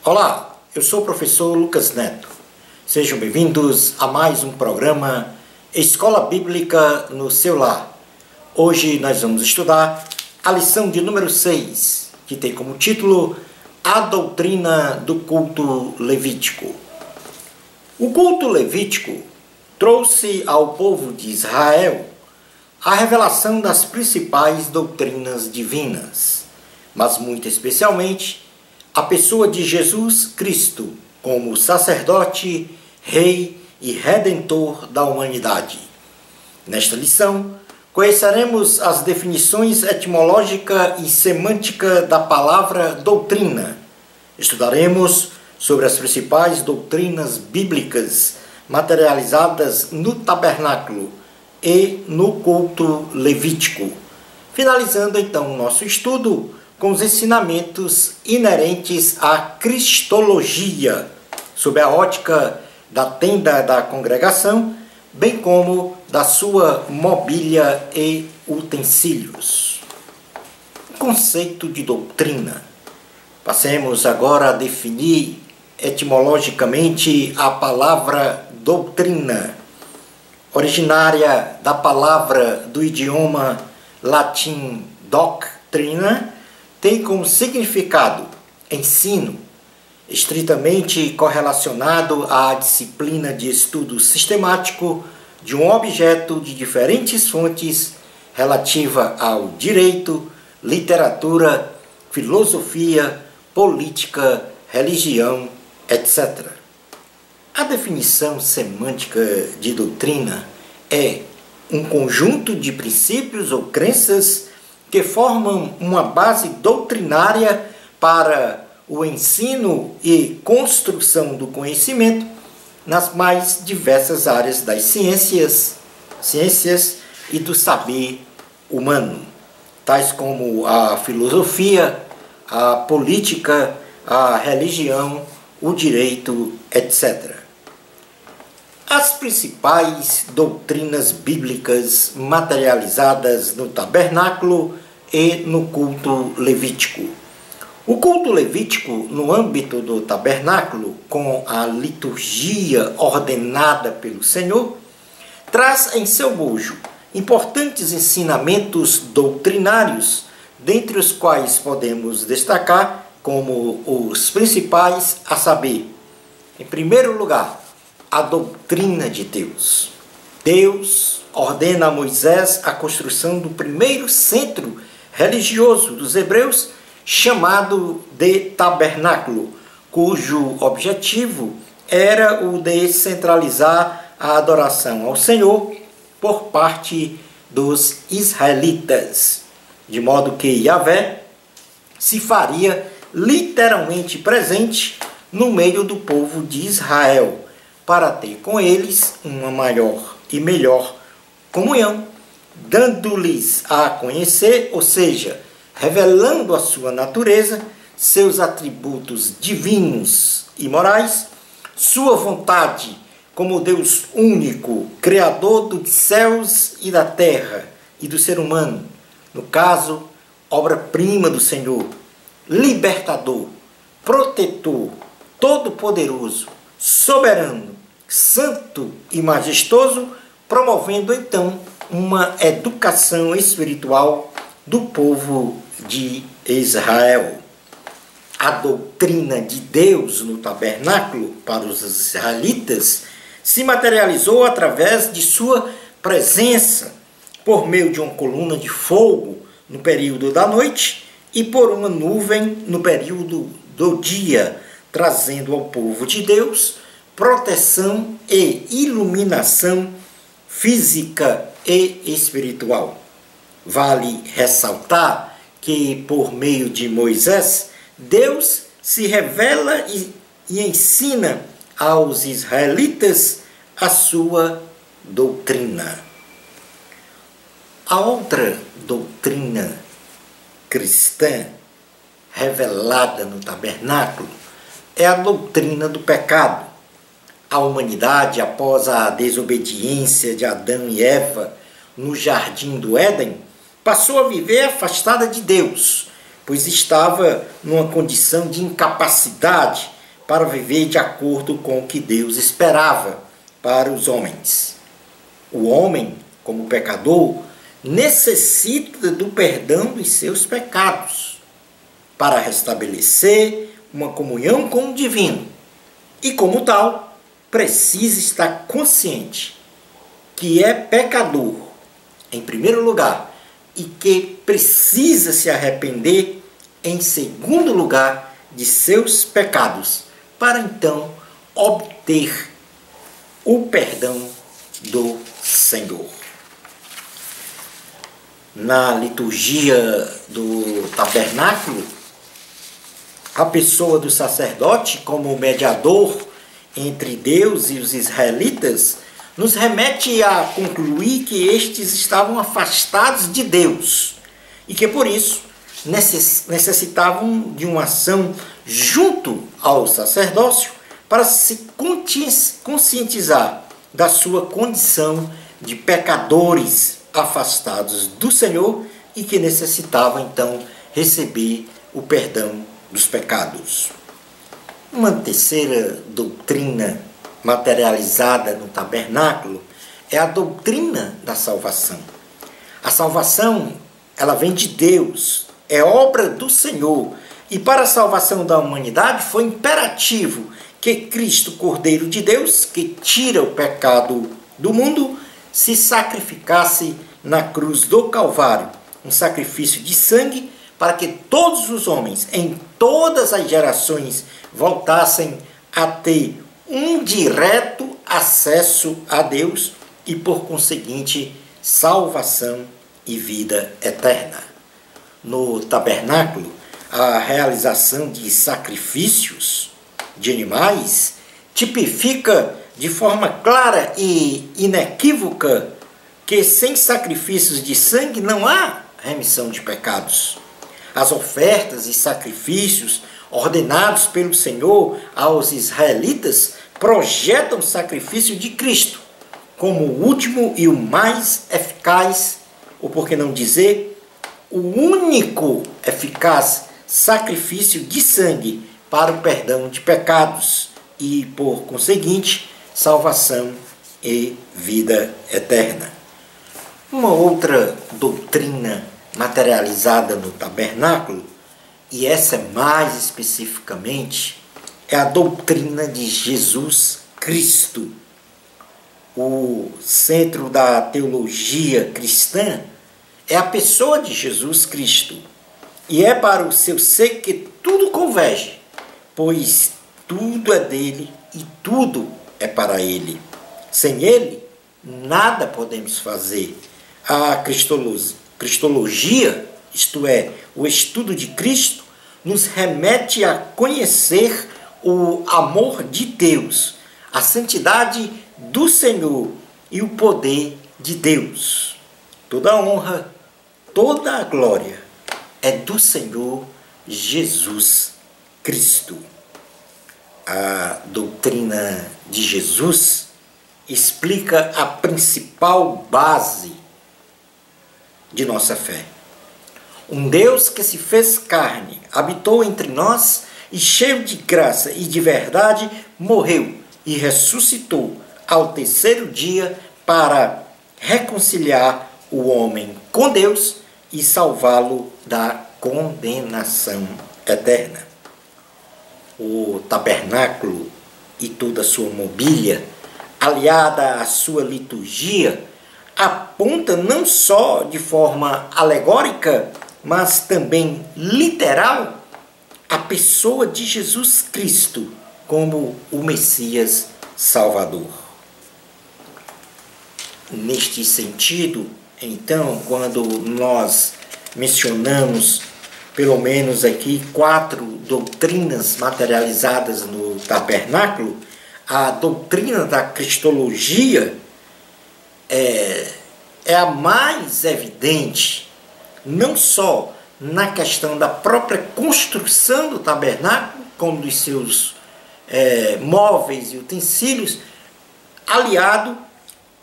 Olá, eu sou o professor Lucas Neto. Sejam bem-vindos a mais um programa Escola Bíblica no seu lar. Hoje nós vamos estudar a lição de número 6, que tem como título A Doutrina do Culto Levítico. O culto levítico trouxe ao povo de Israel a revelação das principais doutrinas divinas, mas muito especialmente a pessoa de Jesus Cristo como sacerdote, rei e redentor da humanidade. Nesta lição, conheceremos as definições etimológica e semântica da palavra doutrina. Estudaremos sobre as principais doutrinas bíblicas materializadas no tabernáculo e no culto levítico, finalizando então o nosso estudo com os ensinamentos inerentes à cristologia, sob a ótica da tenda da congregação, bem como da sua mobília e utensílios. O conceito de doutrina. Passemos agora a definir etimologicamente a palavra doutrina, originária da palavra do idioma latim doctrina, tem como significado ensino, estritamente correlacionado à disciplina de estudo sistemático de um objeto de diferentes fontes relativa ao direito, literatura, filosofia, política, religião, etc. A definição semântica de doutrina é um conjunto de princípios ou crenças que formam uma base doutrinária para o ensino e construção do conhecimento nas mais diversas áreas das ciências e do saber humano, tais como a filosofia, a política, a religião, o direito, etc. As principais doutrinas bíblicas materializadas no tabernáculo e no culto levítico. O culto levítico, no âmbito do tabernáculo, com a liturgia ordenada pelo Senhor, traz em seu bojo importantes ensinamentos doutrinários, dentre os quais podemos destacar como os principais, a saber, em primeiro lugar, a doutrina de Deus. Deus ordena a Moisés a construção do primeiro centro religioso dos hebreus, chamado de tabernáculo, cujo objetivo era o de centralizar a adoração ao Senhor por parte dos israelitas, de modo que Yahvé se faria literalmente presente no meio do povo de Israel, para ter com eles uma maior e melhor comunhão, dando-lhes a conhecer, ou seja, revelando a sua natureza, seus atributos divinos e morais, sua vontade como Deus único, Criador dos céus e da terra e do ser humano, no caso, obra-prima do Senhor, libertador, protetor, todo-poderoso, soberano, santo e majestoso, promovendo então uma educação espiritual do povo de Israel. A doutrina de Deus no tabernáculo para os israelitas se materializou através de sua presença, por meio de uma coluna de fogo no período da noite e por uma nuvem no período do dia, trazendo ao povo de Deus proteção e iluminação física e espiritual. Vale ressaltar que, por meio de Moisés, Deus se revela e ensina aos israelitas a sua doutrina. A outra doutrina cristã revelada no tabernáculo é a doutrina do pecado. A humanidade, após a desobediência de Adão e Eva no jardim do Éden, passou a viver afastada de Deus, pois estava numa condição de incapacidade para viver de acordo com o que Deus esperava para os homens. O homem, como pecador, necessita do perdão dos seus pecados para restabelecer uma comunhão com o divino e, como tal, precisa estar consciente que é pecador, em primeiro lugar, e que precisa se arrepender, em segundo lugar, de seus pecados, para então obter o perdão do Senhor. Na liturgia do tabernáculo, a pessoa do sacerdote, como mediador entre Deus e os israelitas, nos remete a concluir que estes estavam afastados de Deus e que, por isso, necessitavam de uma ação junto ao sacerdócio para se conscientizar da sua condição de pecadores afastados do Senhor e que necessitavam, então, receber o perdão dos pecados. Uma terceira doutrina materializada no tabernáculo é a doutrina da salvação. A salvação, ela vem de Deus, é obra do Senhor, e para a salvação da humanidade foi imperativo que Cristo, Cordeiro de Deus, que tira o pecado do mundo, se sacrificasse na cruz do Calvário, um sacrifício de sangue para que todos os homens, em todas as gerações, voltassem a ter um direto acesso a Deus e, por conseguinte, salvação e vida eterna. No tabernáculo, a realização de sacrifícios de animais tipifica de forma clara e inequívoca que sem sacrifícios de sangue não há remissão de pecados. As ofertas e sacrifícios ordenados pelo Senhor aos israelitas projetam o sacrifício de Cristo como o último e o mais eficaz, ou por que não dizer, o único eficaz sacrifício de sangue para o perdão de pecados e, por conseguinte, salvação e vida eterna. Uma outra doutrina materializada no tabernáculo, e essa mais especificamente, é a doutrina de Jesus Cristo. O centro da teologia cristã é a pessoa de Jesus Cristo. E é para o seu ser que tudo converge, pois tudo é dele e tudo é para ele. Sem ele, nada podemos fazer. A cristologia, isto é, o estudo de Cristo, nos remete a conhecer o amor de Deus, a santidade do Senhor e o poder de Deus. Toda a honra, toda a glória é do Senhor Jesus Cristo. A doutrina de Jesus explica a principal base de nossa fé. Um Deus que se fez carne, habitou entre nós e, cheio de graça e de verdade, morreu e ressuscitou ao terceiro dia para reconciliar o homem com Deus e salvá-lo da condenação eterna. O tabernáculo e toda a sua mobília, aliada à sua liturgia, aponta não só de forma alegórica, mas também literal, a pessoa de Jesus Cristo como o Messias Salvador. Neste sentido, então, quando nós mencionamos pelo menos aqui 4 doutrinas materializadas no tabernáculo, a doutrina da cristologia é a mais evidente, não só na questão da própria construção do tabernáculo, como dos seus móveis e utensílios, aliado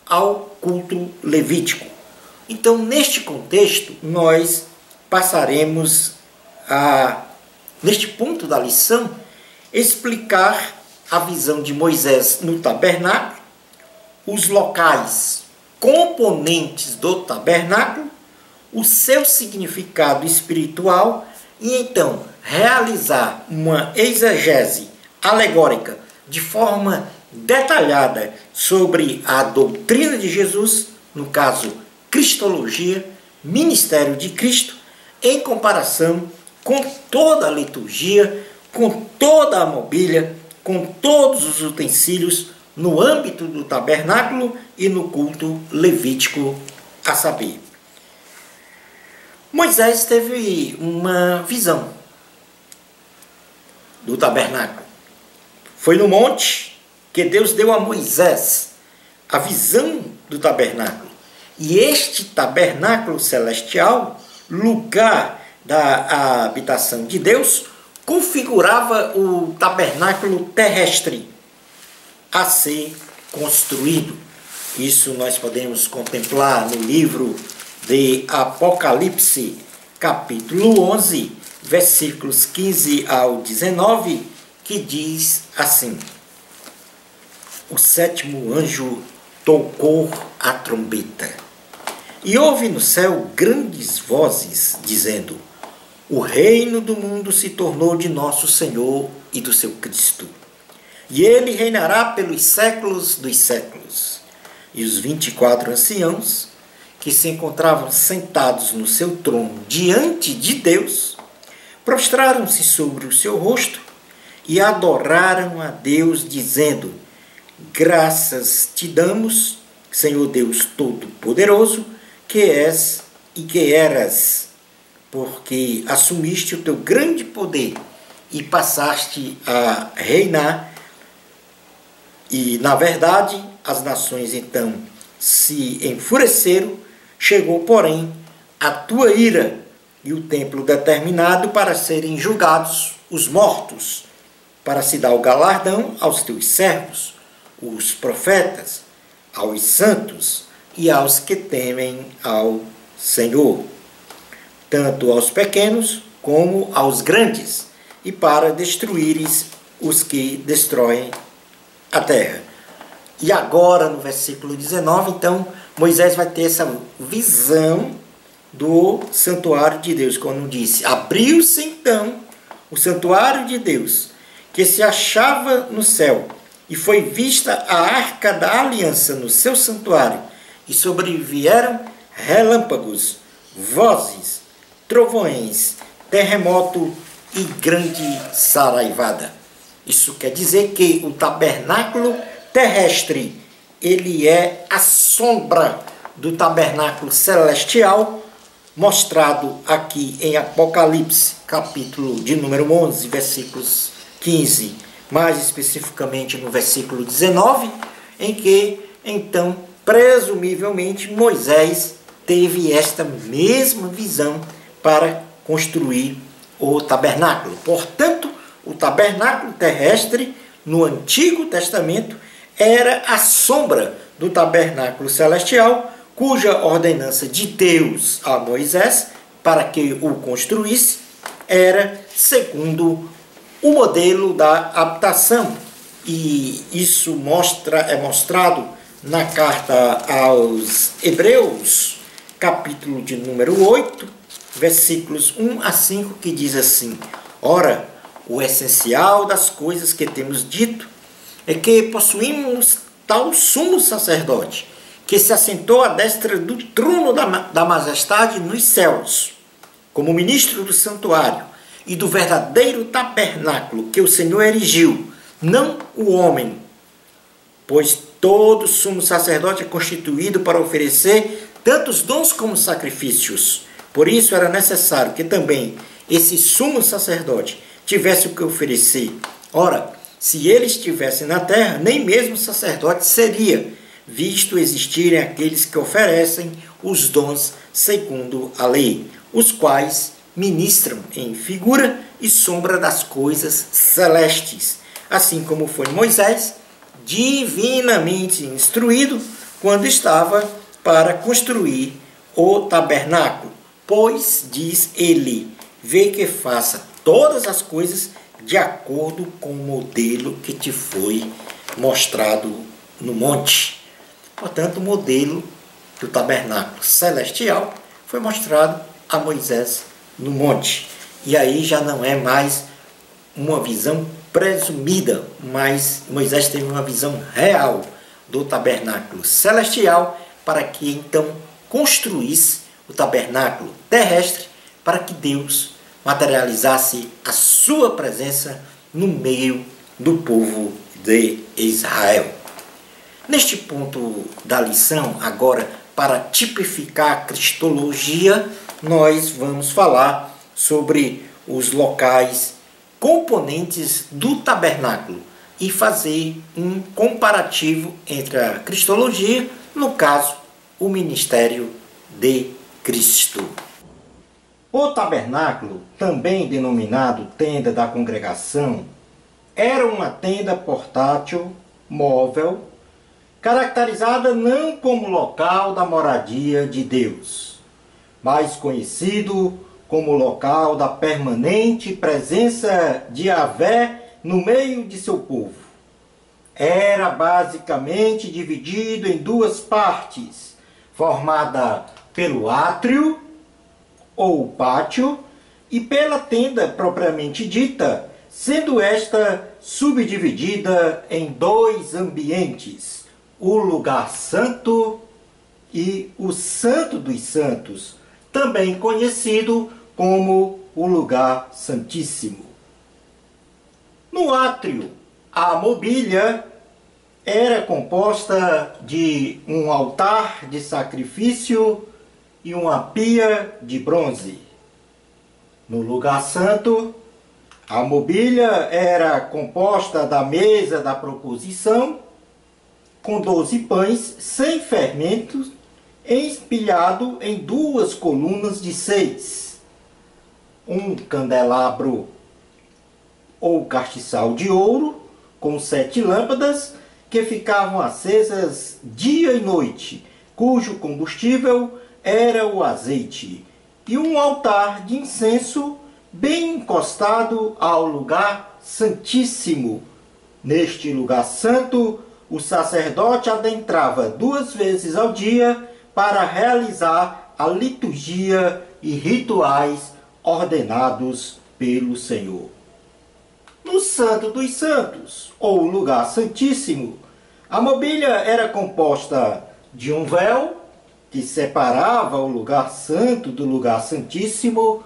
ao culto levítico. Então, neste contexto, nós passaremos neste ponto da lição, explicar a visão de Moisés no tabernáculo, os locais componentes do tabernáculo, o seu significado espiritual e então realizar uma exegese alegórica de forma detalhada sobre a doutrina de Jesus, no caso, Cristologia, ministério de Cristo, em comparação com toda a liturgia, com toda a mobília, com todos os utensílios no âmbito do tabernáculo e no culto levítico, a saber. Moisés teve uma visão do tabernáculo. Foi no monte que Deus deu a Moisés a visão do tabernáculo. E este tabernáculo celestial, lugar da habitação de Deus, configurava o tabernáculo terrestre a ser construído. Isso nós podemos contemplar no livro de Apocalipse, capítulo 11, versículos 15 ao 19, que diz assim: o sétimo anjo tocou a trombeta, e houve no céu grandes vozes, dizendo: o reino do mundo se tornou de nosso Senhor e do seu Cristo, e ele reinará pelos séculos dos séculos. E os 24 anciãos, que se encontravam sentados no seu trono diante de Deus, prostraram-se sobre o seu rosto e adoraram a Deus, dizendo: graças te damos, Senhor Deus Todo-Poderoso, que és e que eras, porque assumiste o teu grande poder e passaste a reinar. E, na verdade, as nações então se enfureceram, chegou, porém, a tua ira e o templo determinado para serem julgados os mortos, para se dar o galardão aos teus servos, os profetas, aos santos e aos que temem ao Senhor, tanto aos pequenos como aos grandes, e para destruíres os que destroem a terra. E agora, no versículo 19, então, Moisés vai ter essa visão do santuário de Deus, quando disse: abriu-se então o santuário de Deus, que se achava no céu, e foi vista a arca da aliança no seu santuário, e sobrevieram relâmpagos, vozes, trovões, terremoto e grande saraivada. Isso quer dizer que o tabernáculo terrestre, ele é a sombra do tabernáculo celestial, mostrado aqui em Apocalipse, capítulo de número 11, versículos 15, mais especificamente no versículo 19, em que, então, presumivelmente, Moisés teve esta mesma visão para construir o tabernáculo. Portanto, o tabernáculo terrestre, no Antigo Testamento, era a sombra do tabernáculo celestial, cuja ordenança de Deus a Moisés, para que o construísse, era segundo o modelo da habitação. E isso é mostrado na carta aos Hebreus, capítulo de número 8, versículos 1 a 5, que diz assim: ora, o essencial das coisas que temos dito é que possuímos tal sumo sacerdote, que se assentou à destra do trono da majestade nos céus, como ministro do santuário e do verdadeiro tabernáculo que o Senhor erigiu, não o homem. Pois todo sumo sacerdote é constituído para oferecer tantos dons como sacrifícios. Por isso era necessário que também esse sumo sacerdote tivesse o que oferecer. Ora, se ele estivesse na terra, nem mesmo sacerdote seria, visto existirem aqueles que oferecem os dons segundo a lei, os quais ministram em figura e sombra das coisas celestes, assim como foi Moisés, divinamente instruído, quando estava para construir o tabernáculo. Pois, diz ele, vê que faça todas as coisas de acordo com o modelo que te foi mostrado no monte. Portanto, o modelo do tabernáculo celestial foi mostrado a Moisés no monte. E aí já não é mais uma visão presumida, mas Moisés teve uma visão real do tabernáculo celestial para que então construísse o tabernáculo terrestre para que Deus materializasse a sua presença no meio do povo de Israel. Neste ponto da lição, agora, para tipificar a cristologia, nós vamos falar sobre os locais componentes do tabernáculo e fazer um comparativo entre a cristologia, no caso, o ministério de Cristo. O tabernáculo, também denominado tenda da congregação, era uma tenda portátil, móvel, caracterizada não como local da moradia de Deus, mas conhecido como local da permanente presença de Yahvé no meio de seu povo. Era basicamente dividido em duas partes, formada pelo átrio, ou pátio, e pela tenda propriamente dita, sendo esta subdividida em dois ambientes, o lugar santo e o Santo dos Santos, também conhecido como o lugar santíssimo. No átrio, a mobília era composta de um altar de sacrifício e uma pia de bronze. No lugar santo, a mobília era composta da mesa da proposição, com 12 pães sem fermentos, espilhado em duas colunas de 6, um candelabro ou castiçal de ouro, com 7 lâmpadas que ficavam acesas dia e noite, cujo combustível era o azeite, e um altar de incenso bem encostado ao lugar santíssimo. Neste lugar santo, o sacerdote adentrava 2 vezes ao dia para realizar a liturgia e rituais ordenados pelo Senhor. No Santo dos Santos, ou lugar santíssimo, a mobília era composta de um véu que separava o lugar santo do lugar santíssimo,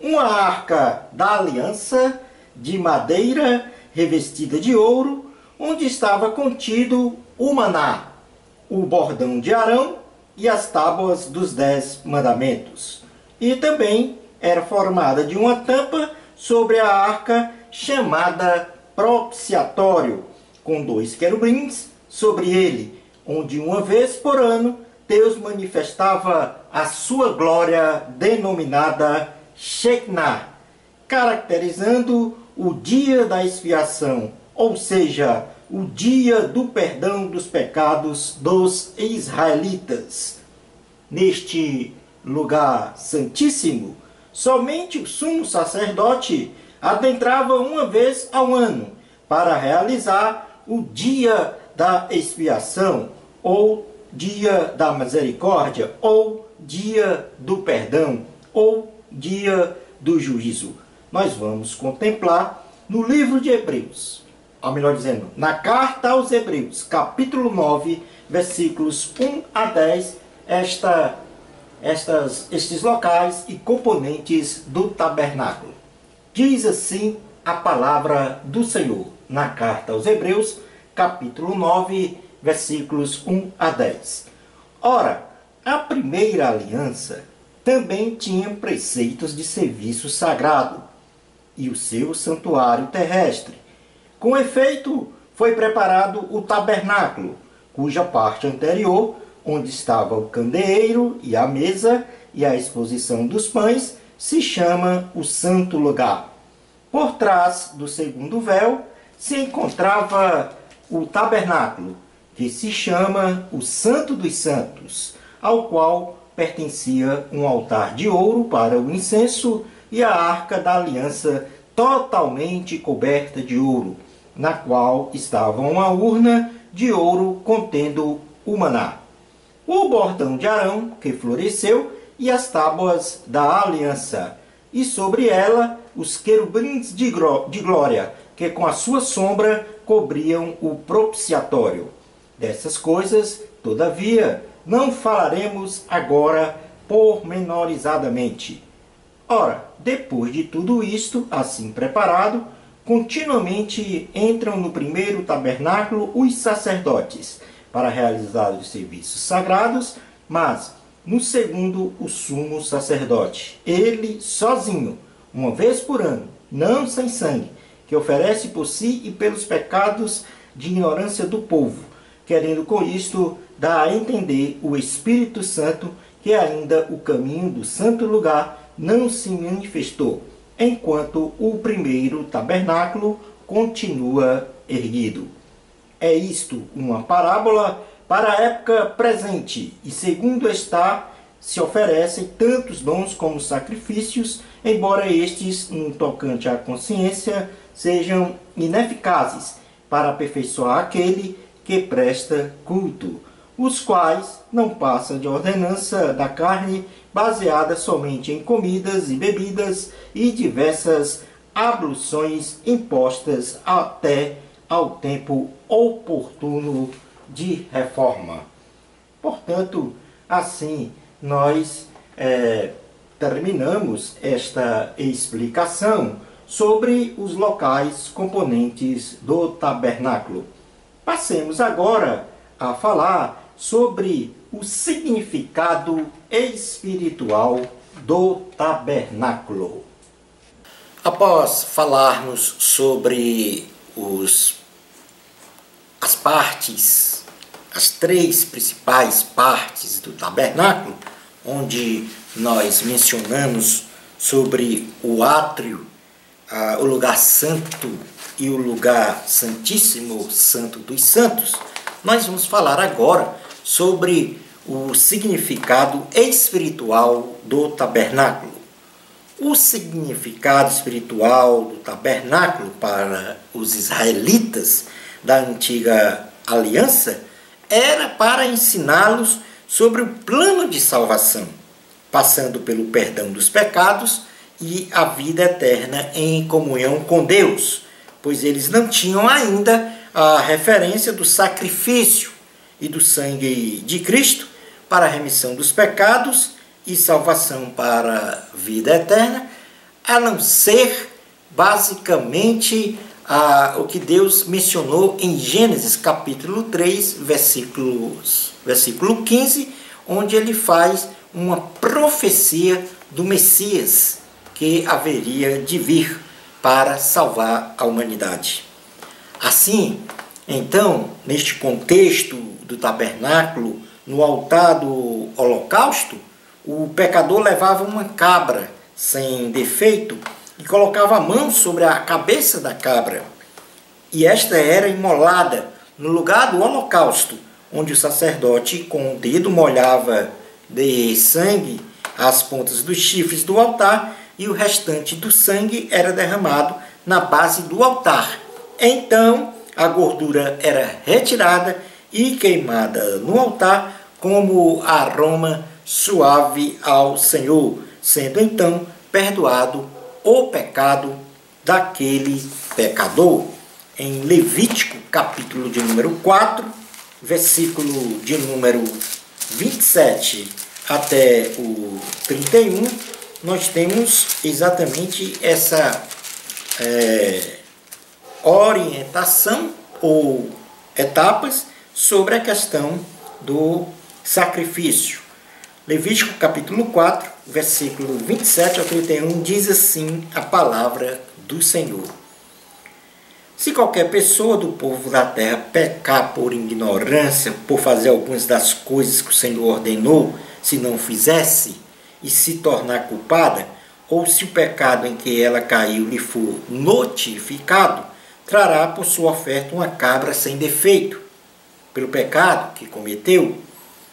uma arca da aliança de madeira revestida de ouro, onde estava contido o maná, o bordão de Arão e as tábuas dos 10 mandamentos. E também era formada de uma tampa sobre a arca chamada propiciatório, com 2 querubins sobre ele, onde uma vez por ano Deus manifestava a sua glória denominada Shekinah, caracterizando o dia da expiação, ou seja, o dia do perdão dos pecados dos israelitas. Neste lugar santíssimo, somente o sumo sacerdote adentrava uma vez ao ano para realizar o dia da expiação, ou dia da misericórdia, ou dia do perdão, ou dia do juízo. Nós vamos contemplar no livro de Hebreus, ou melhor dizendo, na carta aos Hebreus, capítulo 9, versículos 1 a 10, estes locais e componentes do tabernáculo. Diz assim a palavra do Senhor, na carta aos Hebreus, capítulo 9, versículos 1 a 10. Ora, a primeira aliança também tinha preceitos de serviço sagrado e o seu santuário terrestre. Com efeito, foi preparado o tabernáculo, cuja parte anterior, onde estava o candeeiro e a mesa e a exposição dos pães, se chama o santo lugar. Por trás do segundo véu se encontrava o tabernáculo, que se chama o Santo dos Santos, ao qual pertencia um altar de ouro para o incenso e a arca da aliança totalmente coberta de ouro, na qual estava uma urna de ouro contendo o maná, o bordão de Arão, que floresceu, e as tábuas da aliança, e sobre ela os querubins de glória, que com a sua sombra cobriam o propiciatório. Dessas coisas, todavia, não falaremos agora pormenorizadamente. Ora, depois de tudo isto, assim preparado, continuamente entram no primeiro tabernáculo os sacerdotes, para realizar os serviços sagrados, mas no segundo o sumo sacerdote, ele sozinho, uma vez por ano, não sem sangue, que oferece por si e pelos pecados de ignorância do povo, querendo com isto dar a entender o Espírito Santo que ainda o caminho do santo lugar não se manifestou, enquanto o primeiro tabernáculo continua erguido. É isto uma parábola para a época presente, e segundo está, se oferecem tantos dons como sacrifícios, embora estes, no tocante à consciência, sejam ineficazes para aperfeiçoar aquele que presta culto, os quais não passam de ordenança da carne, baseada somente em comidas e bebidas e diversas abluções impostas até ao tempo oportuno de reforma. Portanto, assim nós terminamos esta explicação sobre os locais componentes do tabernáculo. Passemos agora a falar sobre o significado espiritual do tabernáculo. Após falarmos sobre as partes, as três principais partes do tabernáculo, onde nós mencionamos sobre o átrio, o lugar santo e o lugar santíssimo, santo dos santos, nós vamos falar agora sobre o significado espiritual do tabernáculo. O significado espiritual do tabernáculo para os israelitas da antiga aliança era para ensiná-los sobre o plano de salvação, passando pelo perdão dos pecados e a vida eterna em comunhão com Deus, pois eles não tinham ainda a referência do sacrifício e do sangue de Cristo para a remissão dos pecados e salvação para a vida eterna, a não ser basicamente o que Deus mencionou em Gênesis capítulo 3, versículo 15, onde ele faz uma profecia do Messias que haveria de vir para salvar a humanidade. Assim, então, neste contexto do tabernáculo, no altar do holocausto, o pecador levava uma cabra sem defeito e colocava a mão sobre a cabeça da cabra. E esta era imolada no lugar do holocausto, onde o sacerdote com o dedo molhava de sangue as pontas dos chifres do altar e o restante do sangue era derramado na base do altar. Então, a gordura era retirada e queimada no altar como aroma suave ao Senhor, sendo então perdoado o pecado daquele pecador. Em Levítico, capítulo de número 4, versículo de número 27 até o 31, nós temos exatamente essa orientação ou etapas sobre a questão do sacrifício. Levítico capítulo 4, versículo 27 ao 31, diz assim a palavra do Senhor. Se qualquer pessoa do povo da terra pecar por ignorância, por fazer algumas das coisas que o Senhor ordenou, se não fizesse, e se tornar culpada, ou se o pecado em que ela caiu lhe for notificado, trará por sua oferta uma cabra sem defeito, pelo pecado que cometeu,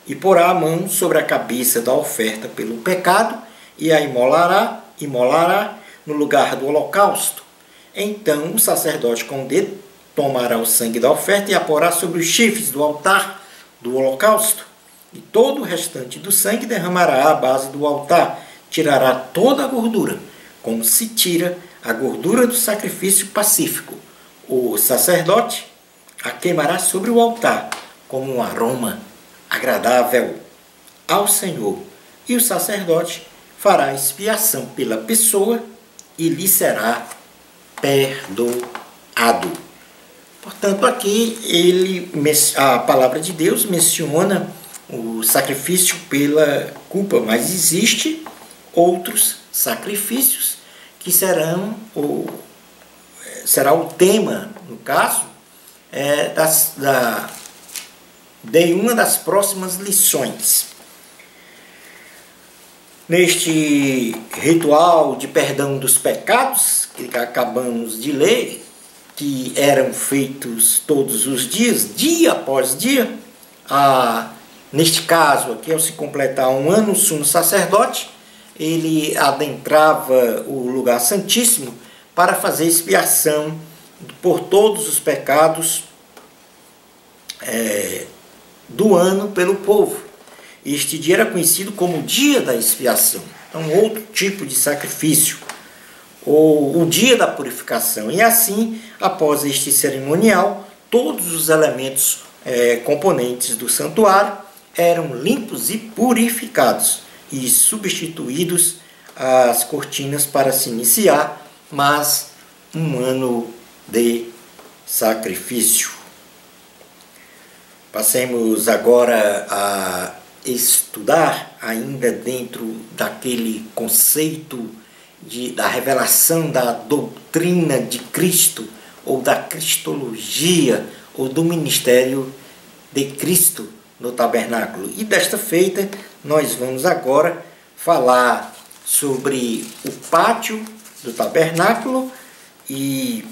e porá a mão sobre a cabeça da oferta pelo pecado, e a imolará no lugar do holocausto. Então o sacerdote com o dedo tomará o sangue da oferta e a porá sobre os chifres do altar do holocausto, e todo o restante do sangue derramará à base do altar, tirará toda a gordura, como se tira a gordura do sacrifício pacífico. O sacerdote a queimará sobre o altar, como um aroma agradável ao Senhor, e o sacerdote fará expiação pela pessoa e lhe será perdoado. Portanto, aqui a palavra de Deus menciona o sacrifício pela culpa, mas existe outros sacrifícios que será o tema, no caso, de uma das próximas lições. Neste ritual de perdão dos pecados que acabamos de ler, que eram feitos todos os dias, dia após dia, neste caso aqui, ao se completar um ano, o sumo sacerdote, ele adentrava o lugar santíssimo para fazer expiação por todos os pecados do ano pelo povo. Este dia era conhecido como o dia da expiação, então outro tipo de sacrifício, ou o dia da purificação. E assim, após este cerimonial, todos os elementos componentes do santuário eram limpos e purificados e substituídos as cortinas para se iniciar mais um ano de sacrifício. Passemos agora a estudar, ainda dentro daquele conceito da revelação da doutrina de Cristo, ou da cristologia, ou do ministério de Cristo no tabernáculo. E desta feita, nós vamos agora falar sobre o pátio do tabernáculo e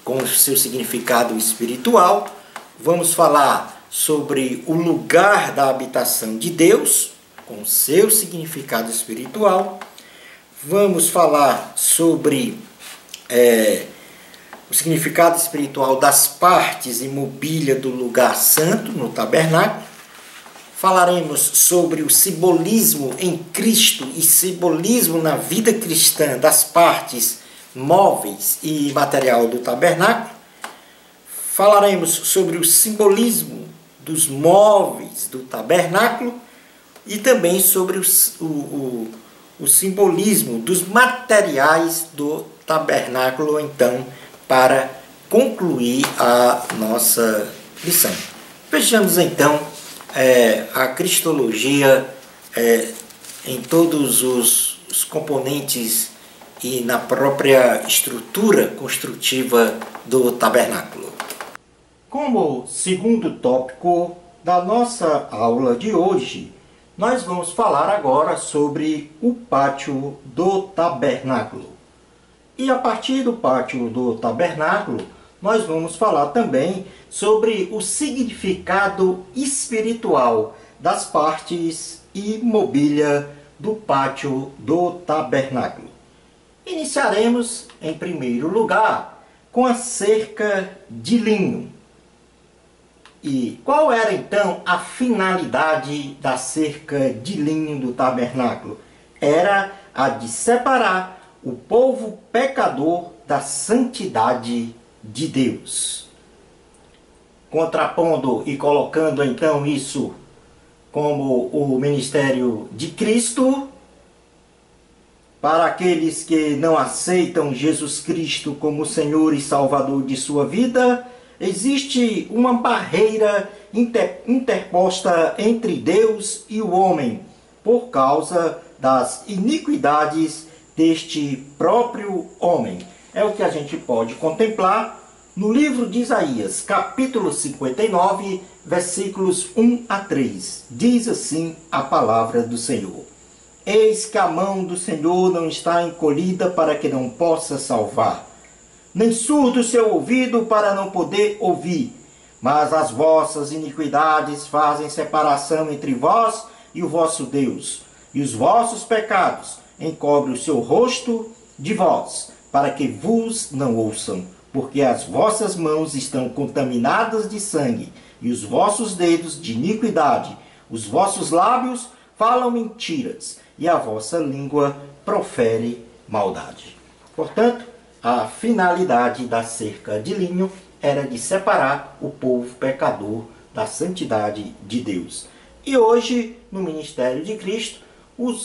com o seu significado espiritual. Vamos falar sobre o lugar da habitação de Deus, com o seu significado espiritual. Vamos falar sobre o significado espiritual das partes e mobília do lugar santo no tabernáculo. Falaremos sobre o simbolismo em Cristo e simbolismo na vida cristã das partes móveis e material do tabernáculo. Falaremos sobre o simbolismo dos móveis do tabernáculo e também sobre o simbolismo dos materiais do tabernáculo, então, para concluir a nossa lição. Vejamos então a cristologia em todos os componentes e na própria estrutura construtiva do tabernáculo. Como segundo tópico da nossa aula de hoje, nós vamos falar agora sobre o pátio do tabernáculo. E a partir do pátio do tabernáculo, nós vamos falar também sobre o significado espiritual das partes e mobília do pátio do tabernáculo. Iniciaremos, em primeiro lugar, com a cerca de linho. E qual era então a finalidade da cerca de linho do tabernáculo? Era a de separar o povo pecador da santidade de Deus. Contrapondo e colocando então isso como o ministério de Cristo, para aqueles que não aceitam Jesus Cristo como Senhor e Salvador de sua vida, existe uma barreira interposta entre Deus e o homem, por causa das iniquidades deste próprio homem. É o que a gente pode contemplar no livro de Isaías, capítulo 59, versículos 1 a 3. Diz assim a palavra do Senhor: Eis que a mão do Senhor não está encolhida para que não possa salvar, nem surdo o seu ouvido para não poder ouvir. Mas as vossas iniquidades fazem separação entre vós e o vosso Deus, e os vossos pecados encobrem o seu rosto de vós, para que vos não ouçam, porque as vossas mãos estão contaminadas de sangue, e os vossos dedos de iniquidade. Os vossos lábios falam mentiras, e a vossa língua profere maldade. Portanto, a finalidade da cerca de linho era de separar o povo pecador da santidade de Deus. E hoje, no ministério de Cristo,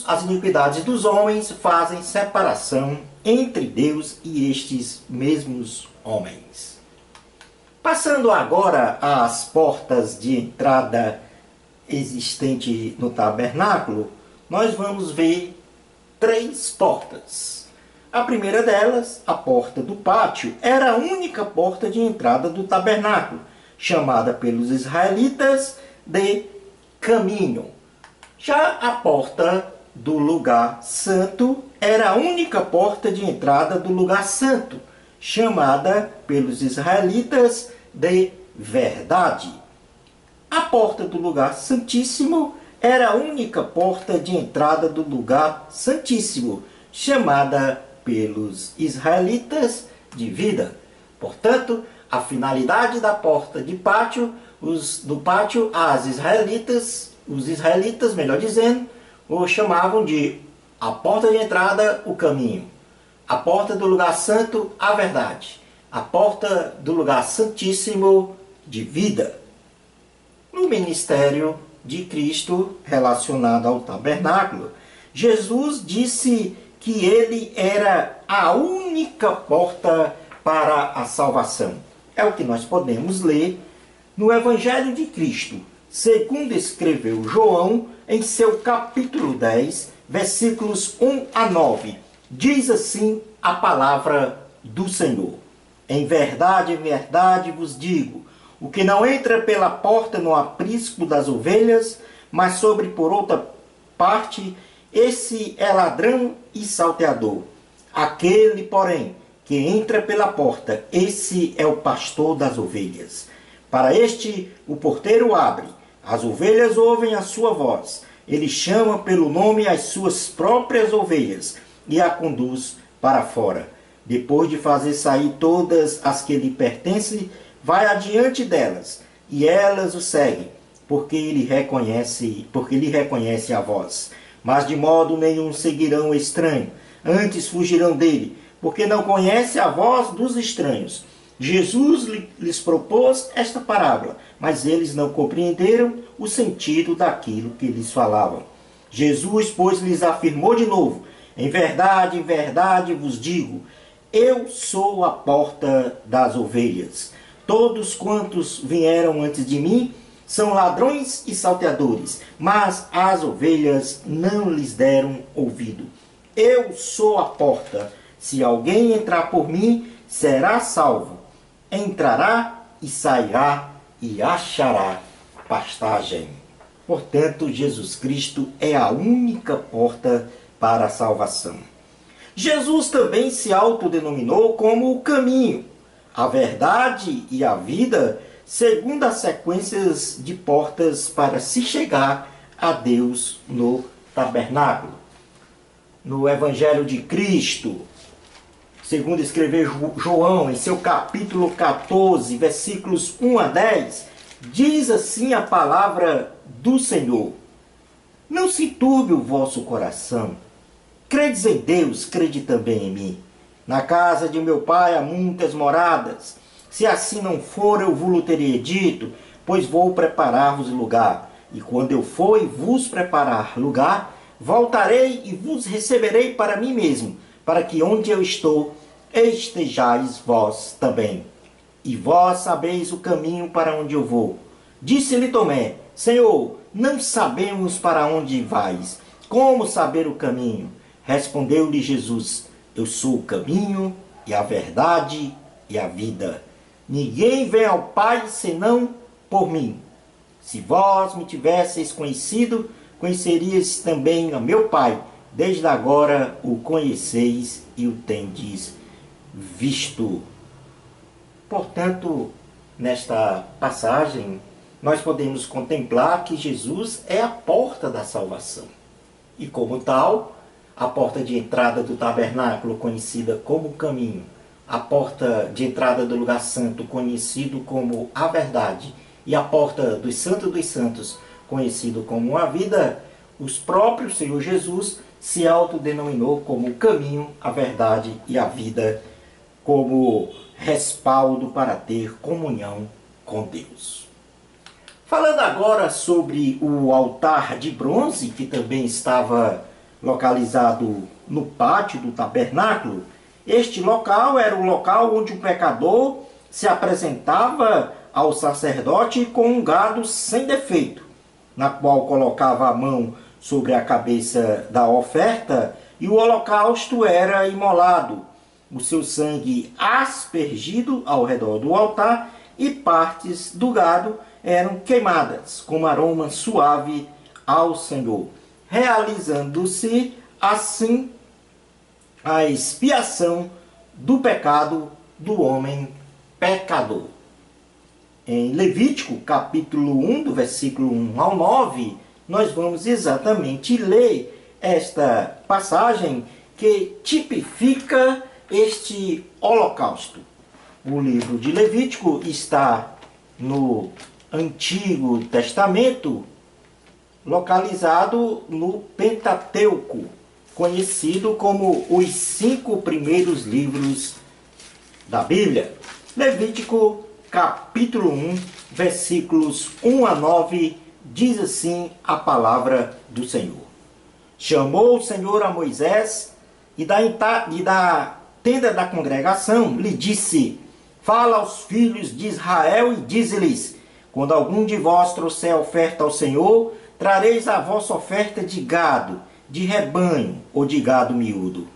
as iniquidades dos homens fazem separação entre Deus e estes mesmos homens. Passando agora às portas de entrada existente no tabernáculo, nós vamos ver 3 portas. A primeira delas, a porta do pátio, era a única porta de entrada do tabernáculo, chamada pelos israelitas de caminho. Já a porta do lugar santo era a única porta de entrada do lugar santo, chamada pelos israelitas de verdade. A porta do lugar santíssimo era a única porta de entrada do lugar santíssimo, chamada pelos israelitas de vida. Portanto, a finalidade da porta de pátio, do pátio, os israelitas, melhor dizendo, o chamavam de a porta de entrada, o caminho. A porta do lugar santo, a verdade. A porta do lugar santíssimo, de vida. No ministério de Cristo relacionado ao tabernáculo, Jesus disse que ele era a única porta para a salvação. É o que nós podemos ler no Evangelho de Cristo, segundo escreveu João em seu capítulo 10, versículos 1 a 9. Diz assim a palavra do Senhor: em verdade vos digo, o que não entra pela porta no aprisco das ovelhas, mas sobre por outra parte, esse é ladrão e salteador. Aquele, porém, que entra pela porta, esse é o pastor das ovelhas. Para este, o porteiro abre, as ovelhas ouvem a sua voz. Ele chama pelo nome as suas próprias ovelhas e a conduz para fora. Depois de fazer sair todas as que lhe pertencem, vai adiante delas, e elas o seguem, porque lhe reconhece a voz. Mas de modo nenhum seguirão o estranho, antes fugirão dele, porque não conhece a voz dos estranhos. Jesus lhes propôs esta parábola, mas eles não compreenderam o sentido daquilo que lhes falavam. Jesus, pois, lhes afirmou de novo: em verdade vos digo, eu sou a porta das ovelhas. Todos quantos vieram antes de mim são ladrões e salteadores, mas as ovelhas não lhes deram ouvido. Eu sou a porta. Se alguém entrar por mim, será salvo. Entrará e sairá e achará pastagem. Portanto, Jesus Cristo é a única porta para a salvação. Jesus também se autodenominou como o caminho, a verdade e a vida, segundo as sequências de portas para se chegar a Deus no tabernáculo. No Evangelho de Cristo, segundo escreveu João em seu capítulo 14, versículos 1 a 10, diz assim a palavra do Senhor: não se turbe o vosso coração. Credes em Deus, crede também em mim. Na casa de meu pai há muitas moradas. Se assim não for, eu vos teria dito, pois vou preparar-vos lugar. E quando eu for e vos preparar lugar, voltarei e vos receberei para mim mesmo, para que onde eu estou, estejais vós também. E vós sabeis o caminho para onde eu vou. Disse-lhe Tomé: Senhor, não sabemos para onde vais. Como saber o caminho? Respondeu-lhe Jesus: eu sou o caminho e a verdade e a vida. Ninguém vem ao Pai senão por mim. Se vós me tivesseis conhecido, conhecerias também a meu Pai. Desde agora o conheceis e o tendes visto. Portanto, nesta passagem, nós podemos contemplar que Jesus é a porta da salvação. E como tal, a porta de entrada do tabernáculo, conhecida como o caminho, a porta de entrada do lugar santo, conhecido como a verdade, e a porta dos santos, conhecido como a vida, os próprios Senhor Jesus se autodenominou como o caminho, a verdade e a vida, como respaldo para ter comunhão com Deus. Falando agora sobre o altar de bronze, que também estava localizado no pátio do tabernáculo, este local era o local onde o pecador se apresentava ao sacerdote com um gado sem defeito, na qual colocava a mão sobre a cabeça da oferta, e o holocausto era imolado, o seu sangue aspergido ao redor do altar, e partes do gado eram queimadas como aroma suave ao Senhor, realizando-se assim a expiação do pecado do homem pecador. Em Levítico, capítulo 1, do versículo 1 ao 9, nós vamos exatamente ler esta passagem que tipifica este holocausto. O livro de Levítico está no Antigo Testamento, localizado no Pentateuco, conhecido como os 5 primeiros livros da Bíblia. Levítico, capítulo 1, versículos 1 a 9, diz assim a palavra do Senhor. Chamou o Senhor a Moisés e da tenda da congregação lhe disse: fala aos filhos de Israel e dize-lhes: quando algum de vós trouxer oferta ao Senhor, trareis a vossa oferta de gado, de rebanho ou de gado miúdo.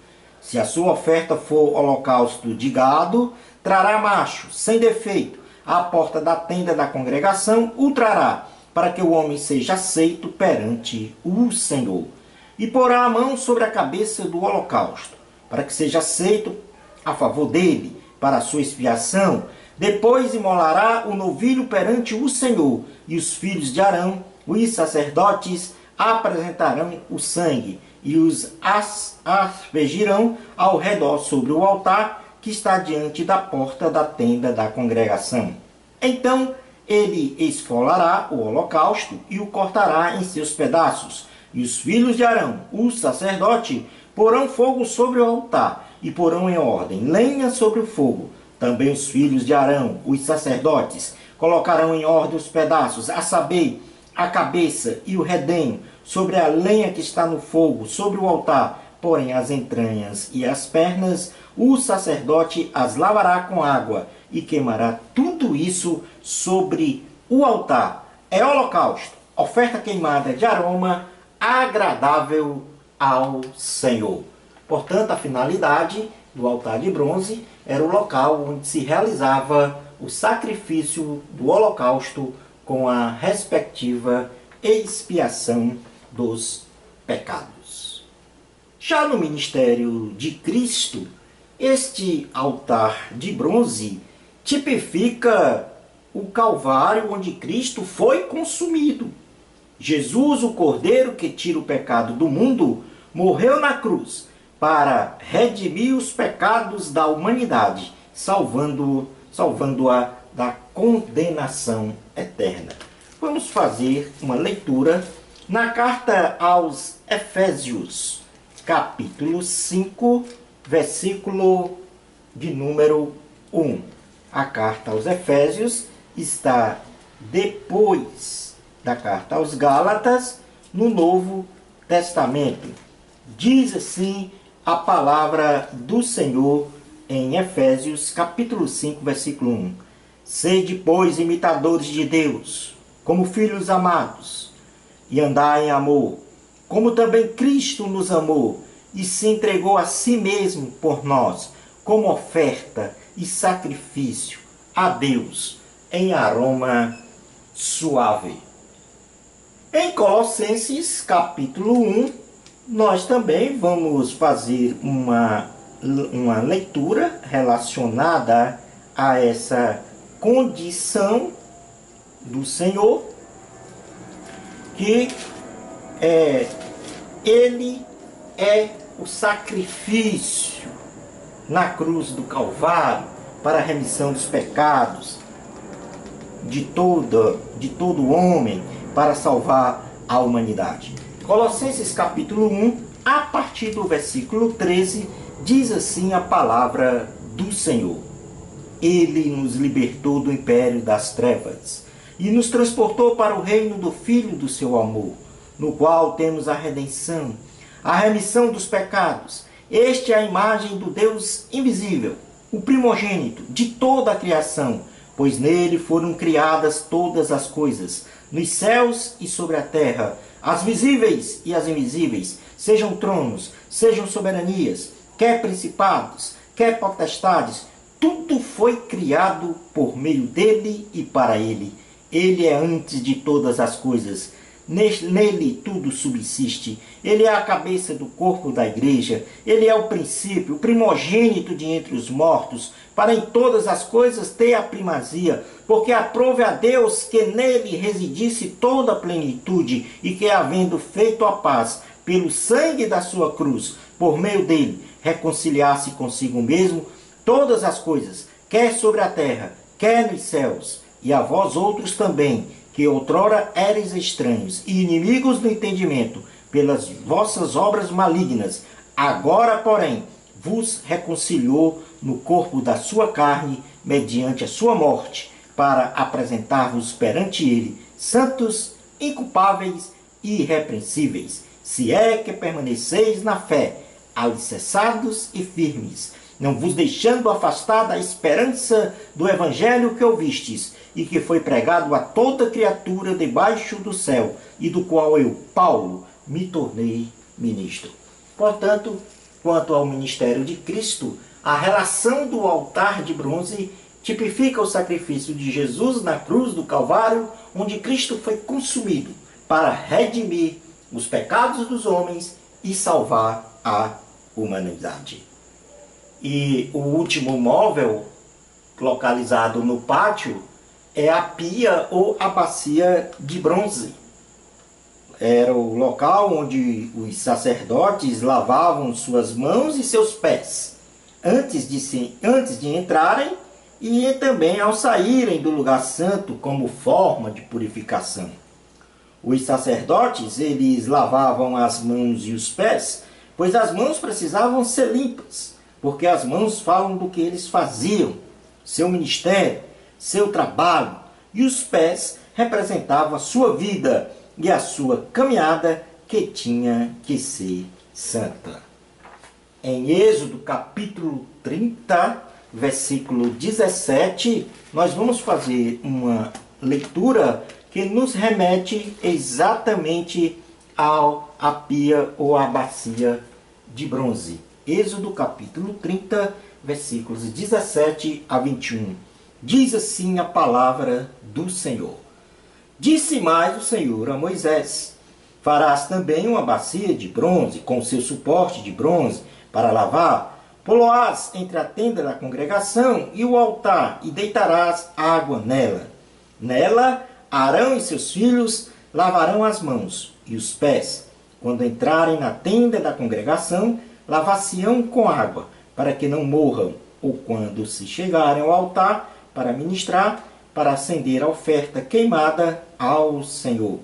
Se a sua oferta for holocausto de gado, trará macho, sem defeito, à porta da tenda da congregação o trará, para que o homem seja aceito perante o Senhor. E porá a mão sobre a cabeça do holocausto, para que seja aceito a favor dele, para a sua expiação. Depois imolará o novilho perante o Senhor, e os filhos de Arão, os sacerdotes, apresentarão o sangue, e os aspergirão ao redor sobre o altar que está diante da porta da tenda da congregação. Então ele esfolará o holocausto e o cortará em seus pedaços. E os filhos de Arão, o sacerdote, porão fogo sobre o altar e porão em ordem lenha sobre o fogo. Também os filhos de Arão, os sacerdotes, colocarão em ordem os pedaços, a saber, a cabeça e o redenho, sobre a lenha que está no fogo, sobre o altar. Porém as entranhas e as pernas, o sacerdote as lavará com água e queimará tudo isso sobre o altar. É holocausto, oferta queimada de aroma agradável ao Senhor. Portanto, a finalidade do altar de bronze era o local onde se realizava o sacrifício do holocausto com a respectiva expiação dos pecados. Já no ministério de Cristo, este altar de bronze tipifica o Calvário onde Cristo foi consumido. Jesus, o Cordeiro que tira o pecado do mundo, morreu na cruz para redimir os pecados da humanidade, salvando-a da condenação eterna. Vamos fazer uma leitura na carta aos Efésios, capítulo 5, versículo de número 1. A carta aos Efésios está depois da carta aos Gálatas, no Novo Testamento. Diz assim a palavra do Senhor em Efésios, capítulo 5, versículo 1. Sede, pois, imitadores de Deus, como filhos amados, e andai em amor, como também Cristo nos amou, e se entregou a si mesmo por nós, como oferta e sacrifício a Deus, em aroma suave. Em Colossenses, capítulo 1, nós também vamos fazer uma leitura relacionada a essa condição do Senhor, que Ele é o sacrifício na cruz do Calvário para a remissão dos pecados de todo homem, para salvar a humanidade. Colossenses capítulo 1, a partir do versículo 13, diz assim a palavra do Senhor: Ele nos libertou do império das trevas e nos transportou para o reino do Filho do seu amor, no qual temos a redenção, a remissão dos pecados. Este é a imagem do Deus invisível, o primogênito de toda a criação, pois nele foram criadas todas as coisas, nos céus e sobre a terra, as visíveis e as invisíveis, sejam tronos, sejam soberanias, quer principados, quer potestades, tudo foi criado por meio dele e para ele. Ele é antes de todas as coisas. Nele tudo subsiste. Ele é a cabeça do corpo da igreja. Ele é o princípio, o primogênito de entre os mortos, para em todas as coisas ter a primazia, porque aprove a Deus que nele residisse toda a plenitude, e que, havendo feito a paz pelo sangue da sua cruz, por meio dele, reconciliasse consigo mesmo todas as coisas, quer sobre a terra, quer nos céus. E a vós outros também, que outrora éreis estranhos e inimigos do entendimento, pelas vossas obras malignas, agora, porém, vos reconciliou no corpo da sua carne, mediante a sua morte, para apresentar-vos perante ele, santos, inculpáveis e irrepreensíveis, se é que permaneceis na fé, alicerçados e firmes, não vos deixando afastar da esperança do evangelho que ouvistes, e que foi pregado a toda criatura debaixo do céu, e do qual eu, Paulo, me tornei ministro. Portanto, quanto ao ministério de Cristo, a relação do altar de bronze tipifica o sacrifício de Jesus na cruz do Calvário, onde Cristo foi consumido para redimir os pecados dos homens e salvar a humanidade. E o último móvel localizado no pátio é a pia ou a bacia de bronze. Era o local onde os sacerdotes lavavam suas mãos e seus pés, antes de entrarem e também ao saírem do lugar santo, como forma de purificação. Os sacerdotes, eles lavavam as mãos e os pés, pois as mãos precisavam ser limpas, porque as mãos falam do que eles faziam, seu ministério, seu trabalho, e os pés representavam a sua vida e a sua caminhada, que tinha que ser santa. Em Êxodo capítulo 30, versículo 17, nós vamos fazer uma leitura que nos remete exatamente à pia ou à bacia de bronze. Êxodo capítulo 30, versículos 17 a 21. Diz assim a palavra do Senhor. Disse mais o Senhor a Moisés: farás também uma bacia de bronze, com seu suporte de bronze, para lavar. Poloás entre a tenda da congregação e o altar, e deitarás água nela. Nela, Arão e seus filhos lavarão as mãos e os pés. Quando entrarem na tenda da congregação, lavar-se-ão com água, para que não morram, ou quando se chegarem ao altar para ministrar, para acender a oferta queimada ao Senhor.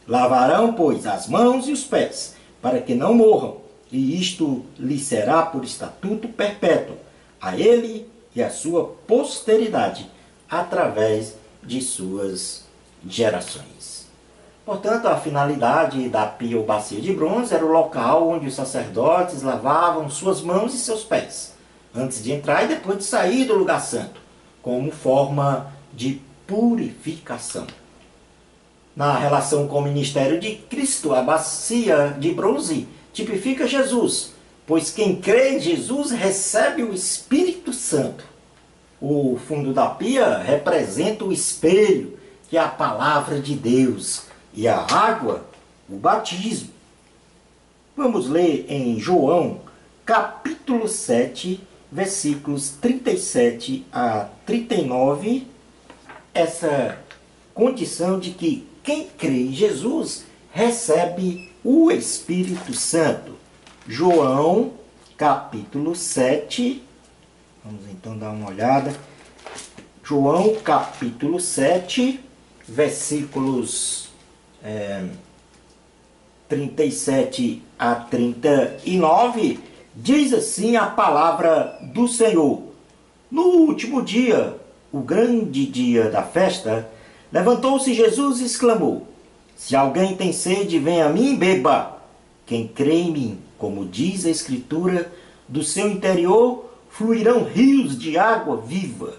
Lavarão, pois, as mãos e os pés, para que não morram, e isto lhe será por estatuto perpétuo, a ele e a sua posteridade, através de suas gerações. Portanto, a finalidade da pia ou bacia de bronze era o local onde os sacerdotes lavavam suas mãos e seus pés, antes de entrar e depois de sair do lugar santo, como forma de purificação. Na relação com o ministério de Cristo, a bacia de bronze tipifica Jesus, pois quem crê em Jesus recebe o Espírito Santo. O fundo da pia representa o espelho, que é a palavra de Deus, e a água, o batismo. Vamos ler em João, capítulo 7, versículos 37 a 39, essa condição de que quem crê em Jesus recebe o Espírito Santo. João, capítulo 7. Vamos então dar uma olhada. João, capítulo 7, versículos 37 a 39, diz assim a palavra do Senhor. No último dia, o grande dia da festa, levantou-se Jesus e exclamou: Se alguém tem sede, venha a mim e beba. Quem crê em mim, como diz a Escritura, do seu interior fluirão rios de água viva.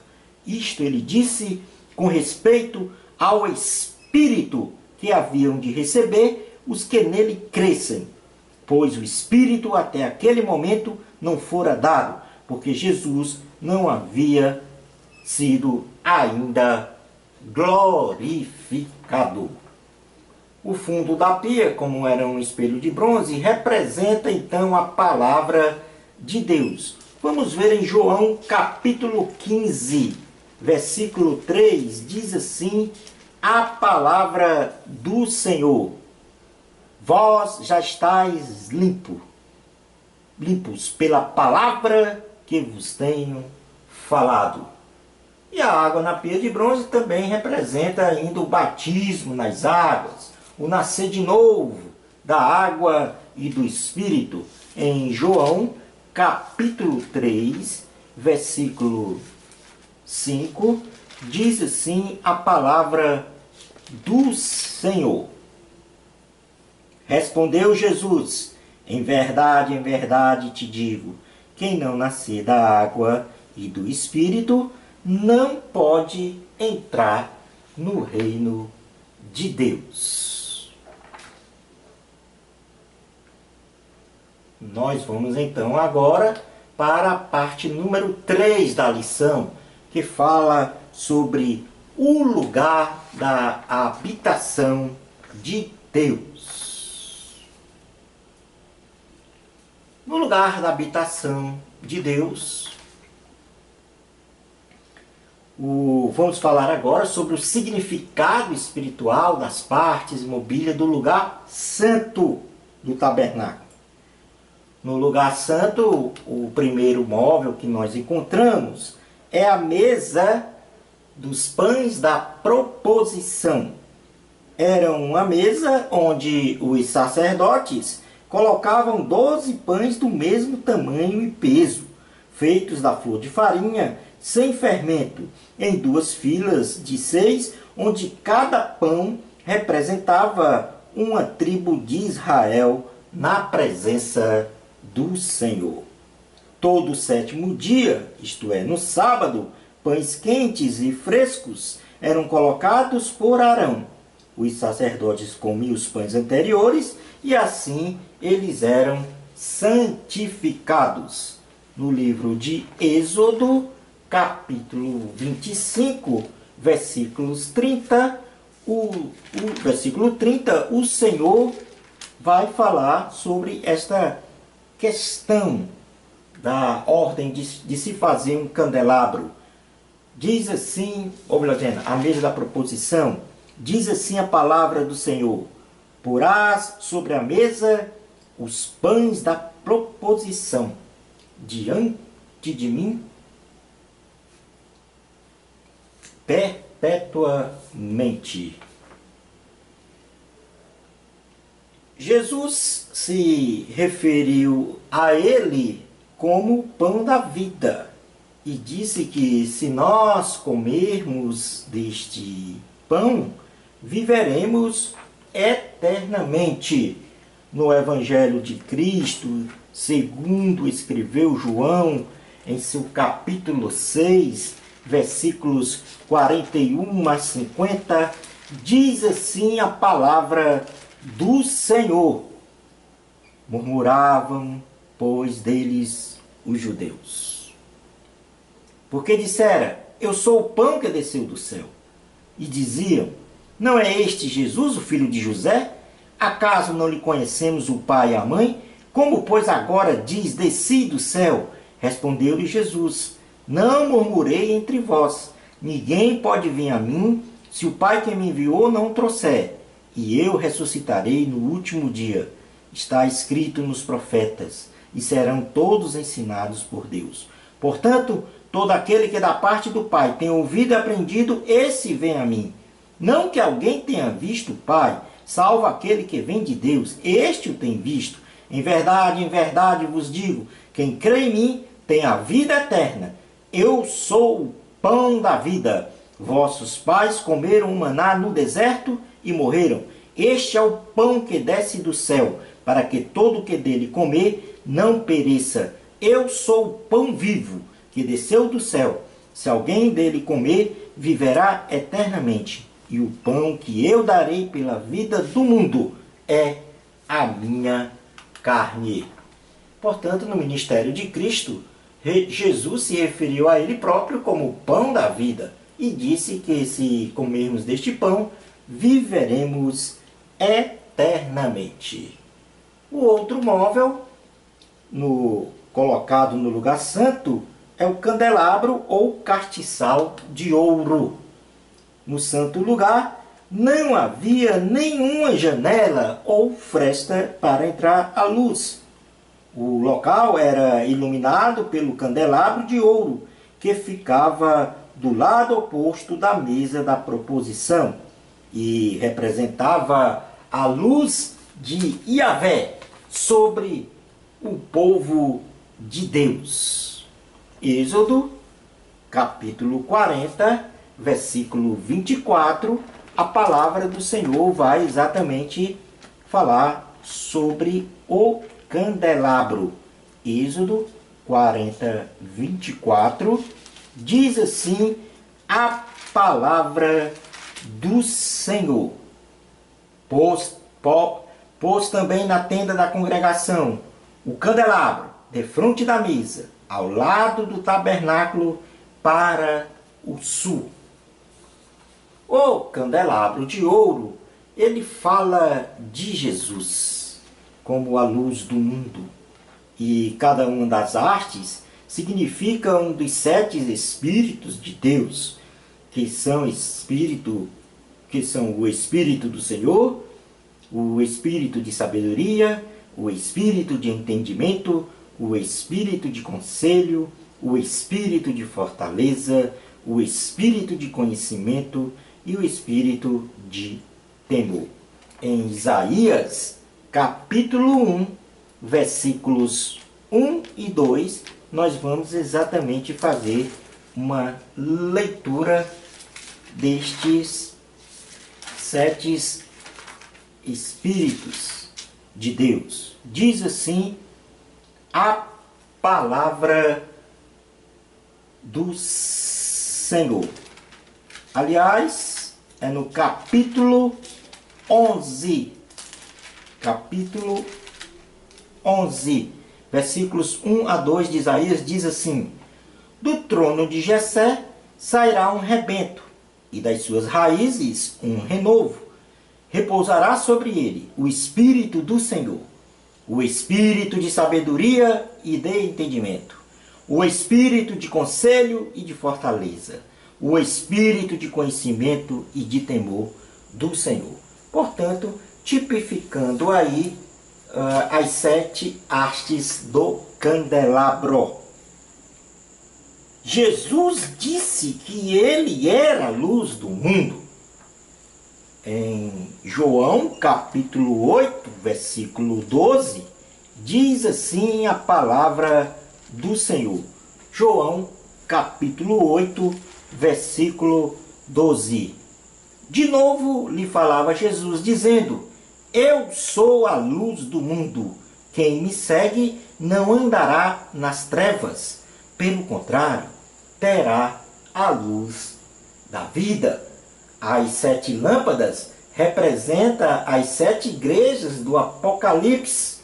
Isto ele disse com respeito ao Espírito que haviam de receber os que nele crescem, pois o Espírito até aquele momento não fora dado, porque Jesus não havia sido ainda glorificado. O fundo da pia, como era um espelho de bronze, representa então a palavra de Deus. Vamos ver em João capítulo 15, versículo 3, diz assim a palavra do Senhor. Vós já estáis limpos pela palavra que vos tenho falado. E a água na pia de bronze também representa ainda o batismo nas águas, o nascer de novo da água e do Espírito. Em João, capítulo 3, versículo 5, diz assim a palavra do Senhor. Respondeu Jesus: em verdade te digo, quem não nascer da água e do Espírito não pode entrar no reino de Deus. Nós vamos então agora para a parte número 3 da lição, que fala sobre o lugar da habitação de Deus. No lugar da habitação de Deus, vamos falar agora sobre o significado espiritual das partes e mobília do lugar santo do tabernáculo. No lugar santo, o primeiro móvel que nós encontramos é a mesa dos pães da proposição. Era uma mesa onde os sacerdotes colocavam 12 pães do mesmo tamanho e peso, feitos da flor de farinha, sem fermento, em 2 filas de 6, onde cada pão representava uma tribo de Israel na presença do Senhor. Todo o 7º dia, isto é, no sábado, pães quentes e frescos eram colocados por Arão. Os sacerdotes comiam os pães anteriores e assim eles eram santificados. No livro de Êxodo, capítulo 25, versículos 30, versículo 30, o Senhor vai falar sobre esta questão da ordem de se fazer um candelabro. Diz assim, ou melhor dizendo, a mesa da proposição, diz assim a palavra do Senhor: porás sobre a mesa os pães da proposição diante de mim perpetuamente. Jesus se referiu a ele como o pão da vida e disse que se nós comermos deste pão, viveremos eternamente. No Evangelho de Cristo, segundo escreveu João, em seu capítulo 6, versículos 41 a 50, diz assim a palavra do Senhor: murmuravam, pois, deles os judeus, porque dissera: eu sou o pão que desceu do céu. E diziam: não é este Jesus, o filho de José? Acaso não lhe conhecemos o pai e a mãe? Como, pois, agora diz: desci do céu? Respondeu-lhe Jesus: não murmurei entre vós. Ninguém pode vir a mim se o Pai que me enviou não o trouxer, e eu ressuscitarei no último dia. está escrito nos profetas, e serão todos ensinados por Deus. Portanto, todo aquele que da parte do Pai tem ouvido e aprendido, esse vem a mim. Não que alguém tenha visto o Pai, salvo aquele que vem de Deus, este o tem visto. Em verdade vos digo, quem crê em mim tem a vida eterna. Eu sou o pão da vida. Vossos pais comeram o maná no deserto e morreram. Este é o pão que desce do céu, para que todo o que dele comer não pereça. Eu sou o pão vivo, que desceu do céu. Se alguém dele comer, viverá eternamente. E o pão que eu darei pela vida do mundo é a minha carne. Portanto, no ministério de Cristo, Jesus se referiu a ele próprio como o pão da vida e disse que se comermos deste pão, viveremos eternamente. O outro móvel, colocado no lugar santo, é o candelabro ou castiçal de ouro. No santo lugar não havia nenhuma janela ou fresta para entrar a luz. O local era iluminado pelo candelabro de ouro, que ficava do lado oposto da mesa da proposição e representava a luz de Yahvé sobre o povo de Deus. Êxodo, capítulo 40, versículo 24, a palavra do Senhor vai exatamente falar sobre o candelabro. Êxodo 40, 24, diz assim a palavra do Senhor. Pôs também na tenda da congregação o candelabro, defronte da mesa, ao lado do tabernáculo, para o sul. O candelabro de ouro, ele fala de Jesus como a luz do mundo. E cada uma das artes significa um dos 7 Espíritos de Deus, que são o Espírito do Senhor, o Espírito de sabedoria, o Espírito de entendimento, o Espírito de conselho, o Espírito de fortaleza, o Espírito de conhecimento e o Espírito de temor. Em Isaías, capítulo 1, versículos 1 e 2, nós vamos exatamente fazer uma leitura destes 7 Espíritos de Deus. Diz assim a palavra do Senhor. Aliás, é no capítulo 11. Capítulo 11, versículos 1 a 2 de Isaías, diz assim: do trono de Jessé sairá um rebento, e das suas raízes um renovo. Repousará sobre ele o Espírito do Senhor, o Espírito de sabedoria e de entendimento, o Espírito de conselho e de fortaleza, o Espírito de conhecimento e de temor do Senhor. Portanto, tipificando aí as 7 hastes do candelabro. Jesus disse que ele era a luz do mundo. Em João, capítulo 8, versículo 12, diz assim a palavra do Senhor. João, capítulo 8, versículo 12. De novo lhe falava Jesus, dizendo: eu sou a luz do mundo. Quem me segue não andará nas trevas. Pelo contrário, terá a luz da vida. As 7 lâmpadas representam as 7 igrejas do Apocalipse,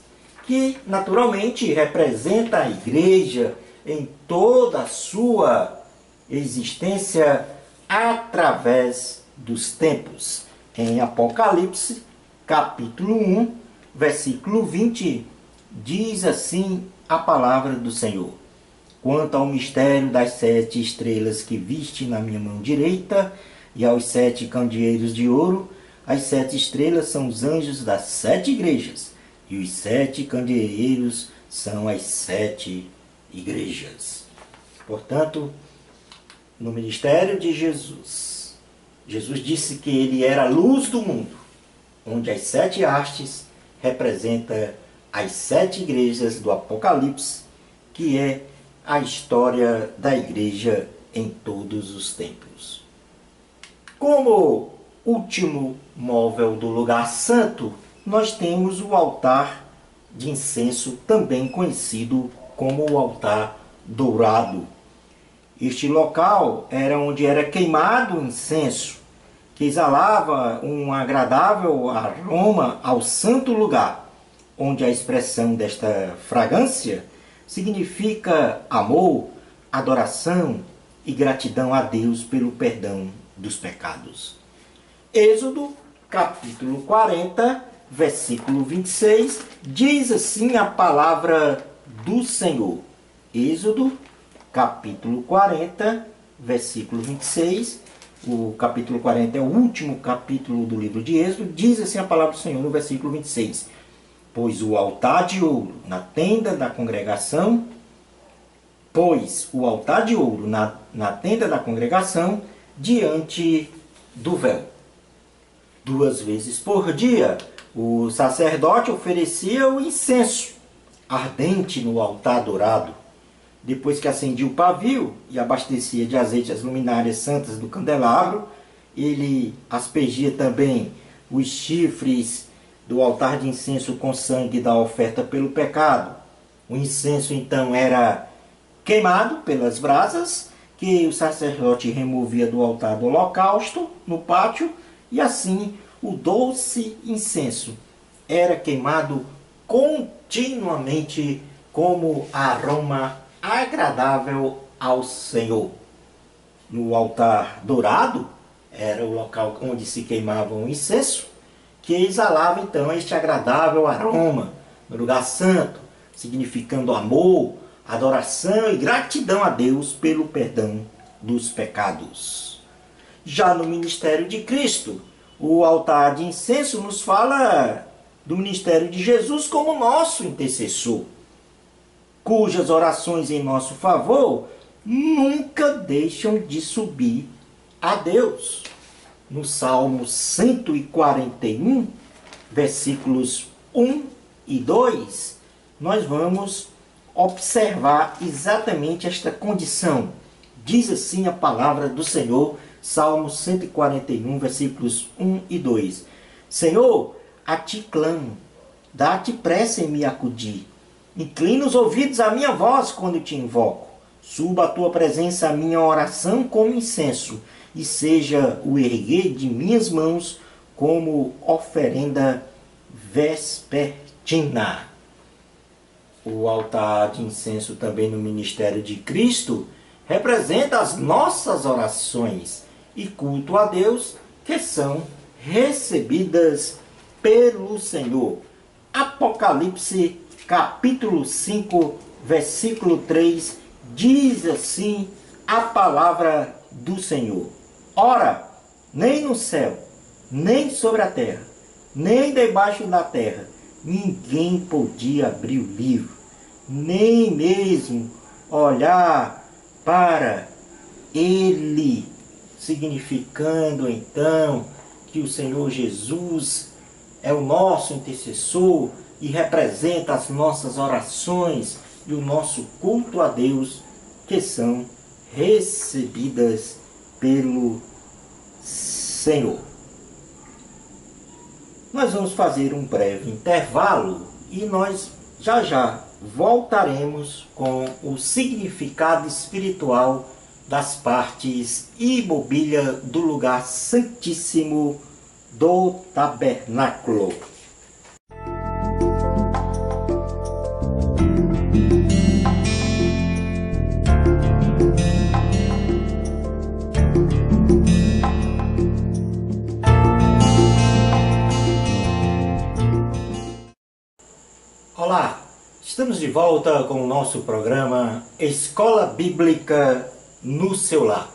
que naturalmente representa a igreja em toda a sua existência através dos tempos. Em Apocalipse, capítulo 1, versículo 20, diz assim a palavra do Senhor: quanto ao mistério das 7 estrelas que viste na minha mão direita, e aos 7 candeeiros de ouro, as 7 estrelas são os anjos das 7 igrejas, E os 7 candeeiros são as 7 igrejas. Portanto, no ministério de Jesus, Jesus disse que ele era a luz do mundo, onde as 7 hastes representam as 7 igrejas do Apocalipse, que é a história da igreja em todos os tempos. Como último móvel do lugar santo, nós temos o altar de incenso, também conhecido como o altar dourado. Este local era onde era queimado o incenso, que exalava um agradável aroma ao santo lugar, onde a expressão desta fragrância significa amor, adoração e gratidão a Deus pelo perdão dos pecados. Êxodo, capítulo 40, versículo 26, diz assim a palavra do Senhor. Êxodo, capítulo 40, versículo 26. O capítulo 40 é o último capítulo do livro de Êxodo. Diz assim a palavra do Senhor no versículo 26. Pois o altar de ouro na tenda da congregação, diante do véu. 2 vezes por dia, o sacerdote oferecia o incenso ardente no altar dourado. Depois que acendia o pavio e abastecia de azeite as luminárias santas do candelabro, ele aspergia também os chifres do altar de incenso com sangue da oferta pelo pecado. O incenso então era queimado pelas brasas, que o sacerdote removia do altar do holocausto no pátio, e assim o doce incenso era queimado continuamente como aroma agradável ao Senhor. No altar dourado era o local onde se queimava o incenso, que exalava então este agradável aroma no lugar santo, significando amor, adoração e gratidão a Deus pelo perdão dos pecados. Já no ministério de Cristo, o altar de incenso nos fala do ministério de Jesus como nosso intercessor, cujas orações em nosso favor nunca deixam de subir a Deus. No Salmo 141, versículos 1 e 2, nós vamos observar exatamente esta condição. Diz assim a palavra do Senhor, Salmo 141, versículos 1 e 2. Senhor, a ti clamo, dá-te pressa em me acudir. Inclina os ouvidos à minha voz quando te invoco. Suba à tua presença a minha oração como incenso, e seja o erguer de minhas mãos como oferenda vespertina. O altar de incenso também no ministério de Cristo representa as nossas orações e culto a Deus que são recebidas pelo Senhor. Apocalipse capítulo 5, versículo 3, diz assim a palavra do Senhor. Ora, nem no céu, nem sobre a terra, nem debaixo da terra, ninguém podia abrir o livro, nem mesmo olhar para ele, significando então que o Senhor Jesus é o nosso intercessor e representa as nossas orações e o nosso culto a Deus, que são recebidas pelo Senhor. Nós vamos fazer um breve intervalo e nós já voltaremos com o significado espiritual das partes e mobília do lugar santíssimo do tabernáculo. Olá, estamos de volta com o nosso programa Escola Bíblica no seu lar.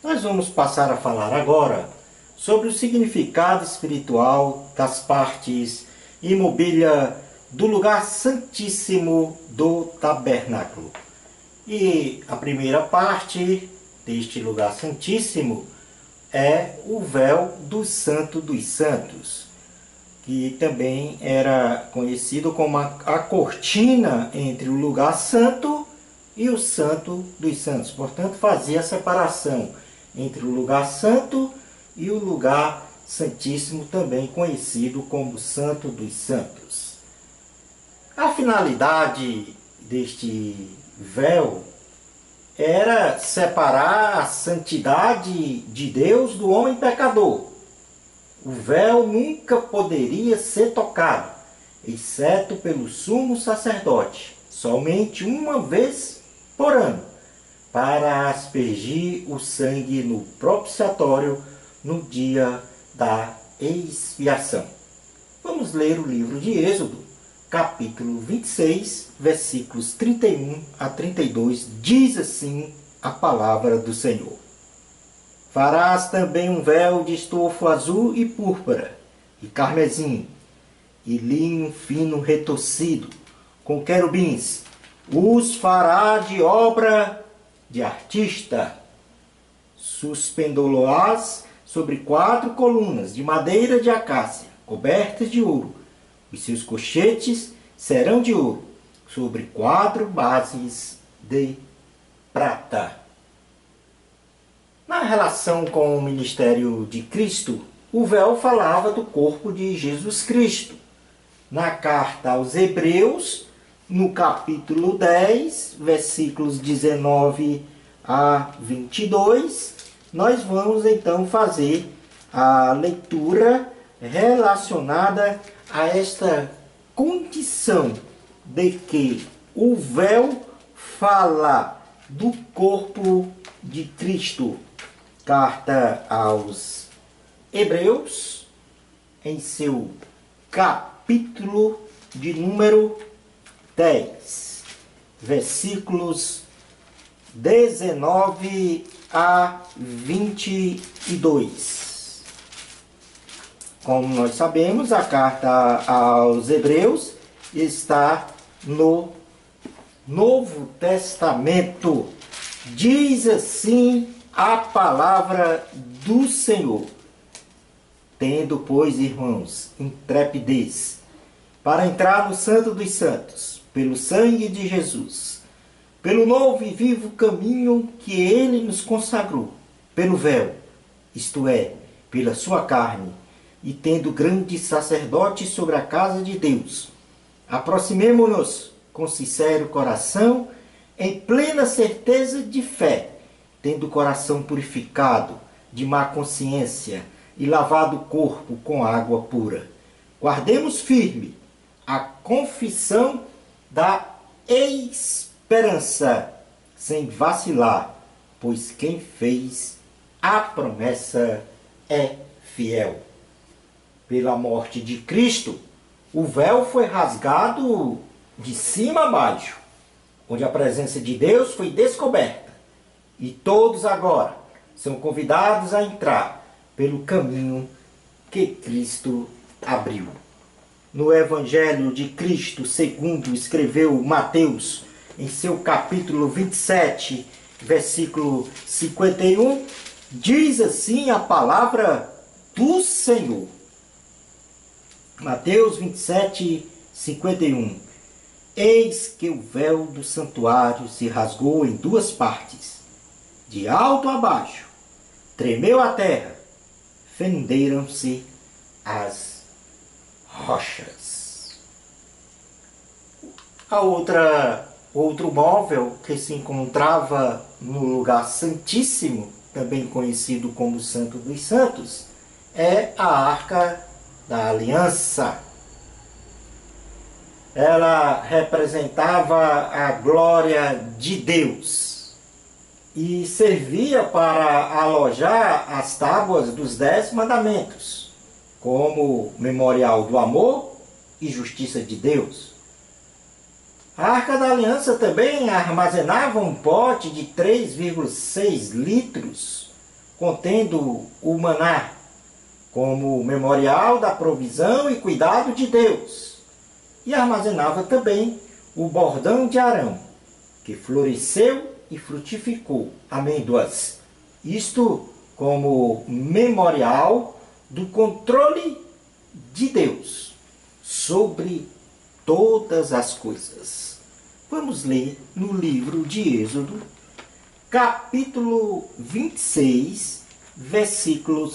Nós vamos passar a falar agora sobre o significado espiritual das partes e mobília do lugar santíssimo do tabernáculo. E a primeira parte deste lugar santíssimo é o véu do Santo dos Santos, que também era conhecido como a cortina entre o lugar santo e o Santo dos Santos. Portanto, fazia a separação entre o lugar santo e o lugar santíssimo, também conhecido como Santo dos Santos. A finalidade deste véu era separar a santidade de Deus do homem pecador. O véu nunca poderia ser tocado, exceto pelo sumo sacerdote, somente uma vez por ano, para aspergir o sangue no propiciatório no dia da expiação. Vamos ler o livro de Êxodo, capítulo 26, versículos 31 a 32, diz assim a palavra do Senhor. Farás também um véu de estofo azul e púrpura, e carmesim, e linho fino retorcido, com querubins. Os fará de obra de artista. Suspendô-lo-ás sobre 4 colunas de madeira de acácia, cobertas de ouro. Os seus cochetes serão de ouro, sobre 4 bases de prata. Na relação com o ministério de Cristo, o véu falava do corpo de Jesus Cristo. Na carta aos Hebreus, no capítulo 10, versículos 19 a 22, nós vamos então fazer a leitura relacionada a esta condição de que o véu fala do corpo de Cristo. Carta aos Hebreus, em seu capítulo de número 10, versículos 19 a 22. Como nós sabemos, a carta aos Hebreus está no Novo Testamento. Diz assim a palavra do Senhor: tendo, pois, irmãos, intrepidez para entrar no Santo dos Santos, pelo sangue de Jesus, pelo novo e vivo caminho que ele nos consagrou, pelo véu, isto é, pela sua carne, e tendo grande sacerdote sobre a casa de Deus, aproximemo-nos com sincero coração, em plena certeza de fé, tendo o coração purificado de má consciência e lavado o corpo com água pura. Guardemos firme a confissão da esperança, sem vacilar, pois quem fez a promessa é fiel. Pela morte de Cristo, o véu foi rasgado de cima a baixo, onde a presença de Deus foi descoberta. E todos agora são convidados a entrar pelo caminho que Cristo abriu. No Evangelho de Cristo, segundo escreveu Mateus, em seu capítulo 27, versículo 51, diz assim a palavra do Senhor. Mateus 27, 51. Eis que o véu do santuário se rasgou em 2 partes, de alto a baixo, tremeu a terra, fenderam-se as rochas. Outro móvel que se encontrava no lugar santíssimo, também conhecido como Santo dos Santos, é a Arca da Aliança. Ela representava a glória de Deus e servia para alojar as tábuas dos 10 mandamentos, como memorial do amor e justiça de Deus. A Arca da Aliança também armazenava um pote de 3,6 litros, contendo o maná, como memorial da provisão e cuidado de Deus. E armazenava também o bordão de Arão, que floresceu e frutificou amêndoas. Isto como memorial do controle de Deus sobre todas as coisas. Vamos ler no livro de Êxodo, capítulo 26, versículo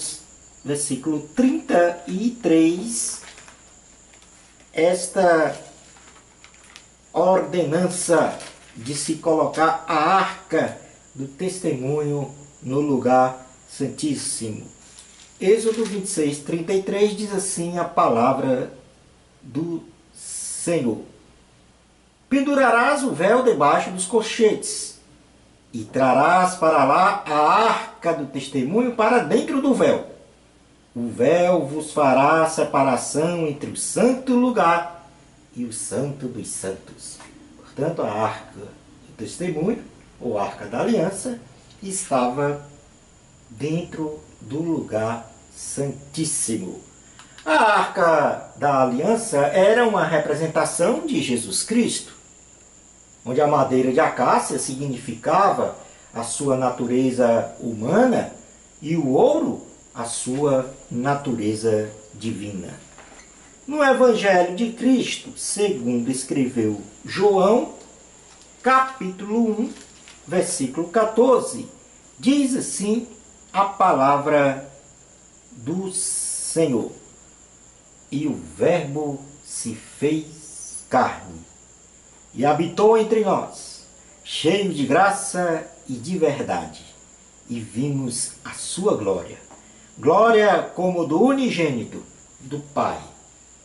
33, esta ordenança de se colocar a arca do testemunho no lugar santíssimo. Êxodo 26, 33 diz assim a palavra do Senhor: pendurarás o véu debaixo dos colchetes e trarás para lá a arca do testemunho para dentro do véu. O véu vos fará separação entre o santo lugar e o santo dos santos. Portanto, a arca do testemunho, ou arca da aliança, estava dentro do lugar santíssimo. A arca da aliança era uma representação de Jesus Cristo, onde a madeira de acácia significava a sua natureza humana e o ouro a sua natureza divina. No Evangelho de Cristo, segundo escreveu João, capítulo 1, versículo 14, diz assim a palavra do Senhor: e o Verbo se fez carne e habitou entre nós, cheio de graça e de verdade, e vimos a sua glória, glória como do unigênito do Pai.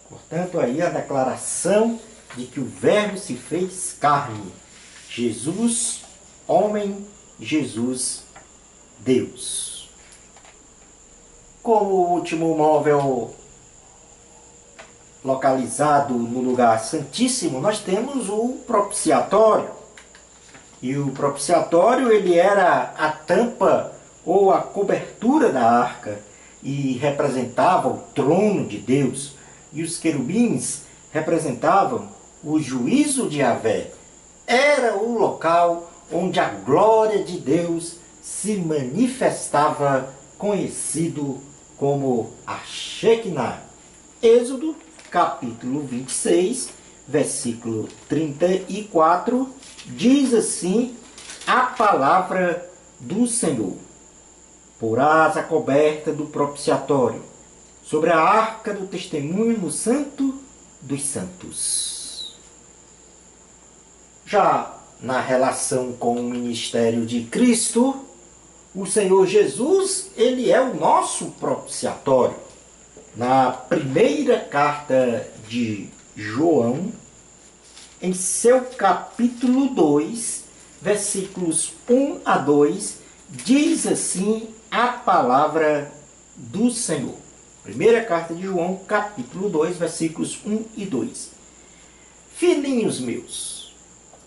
Portanto, aí a declaração de que o Verbo se fez carne. Jesus, homem, Jesus, Deus. Como último móvel localizado no lugar santíssimo, nós temos o propiciatório. E o propiciatório, ele era a tampa ou a cobertura da arca e representava o trono de Deus. E os querubins representavam o juízo de Yahvé. Era o local onde a glória de Deus se manifestava, conhecido como a Shekinah. Êxodo, capítulo 26, versículo 34, diz assim a palavra do Senhor: porás a coberta do propiciatório sobre a arca do testemunho no Santo dos Santos. Já na relação com o ministério de Cristo, o Senhor Jesus, ele é o nosso propiciatório. Na primeira carta de João, em seu capítulo 2, versículos 1 a 2, diz assim a palavra do Senhor. Primeira carta de João, capítulo 2, versículos 1 e 2. Filhinhos meus,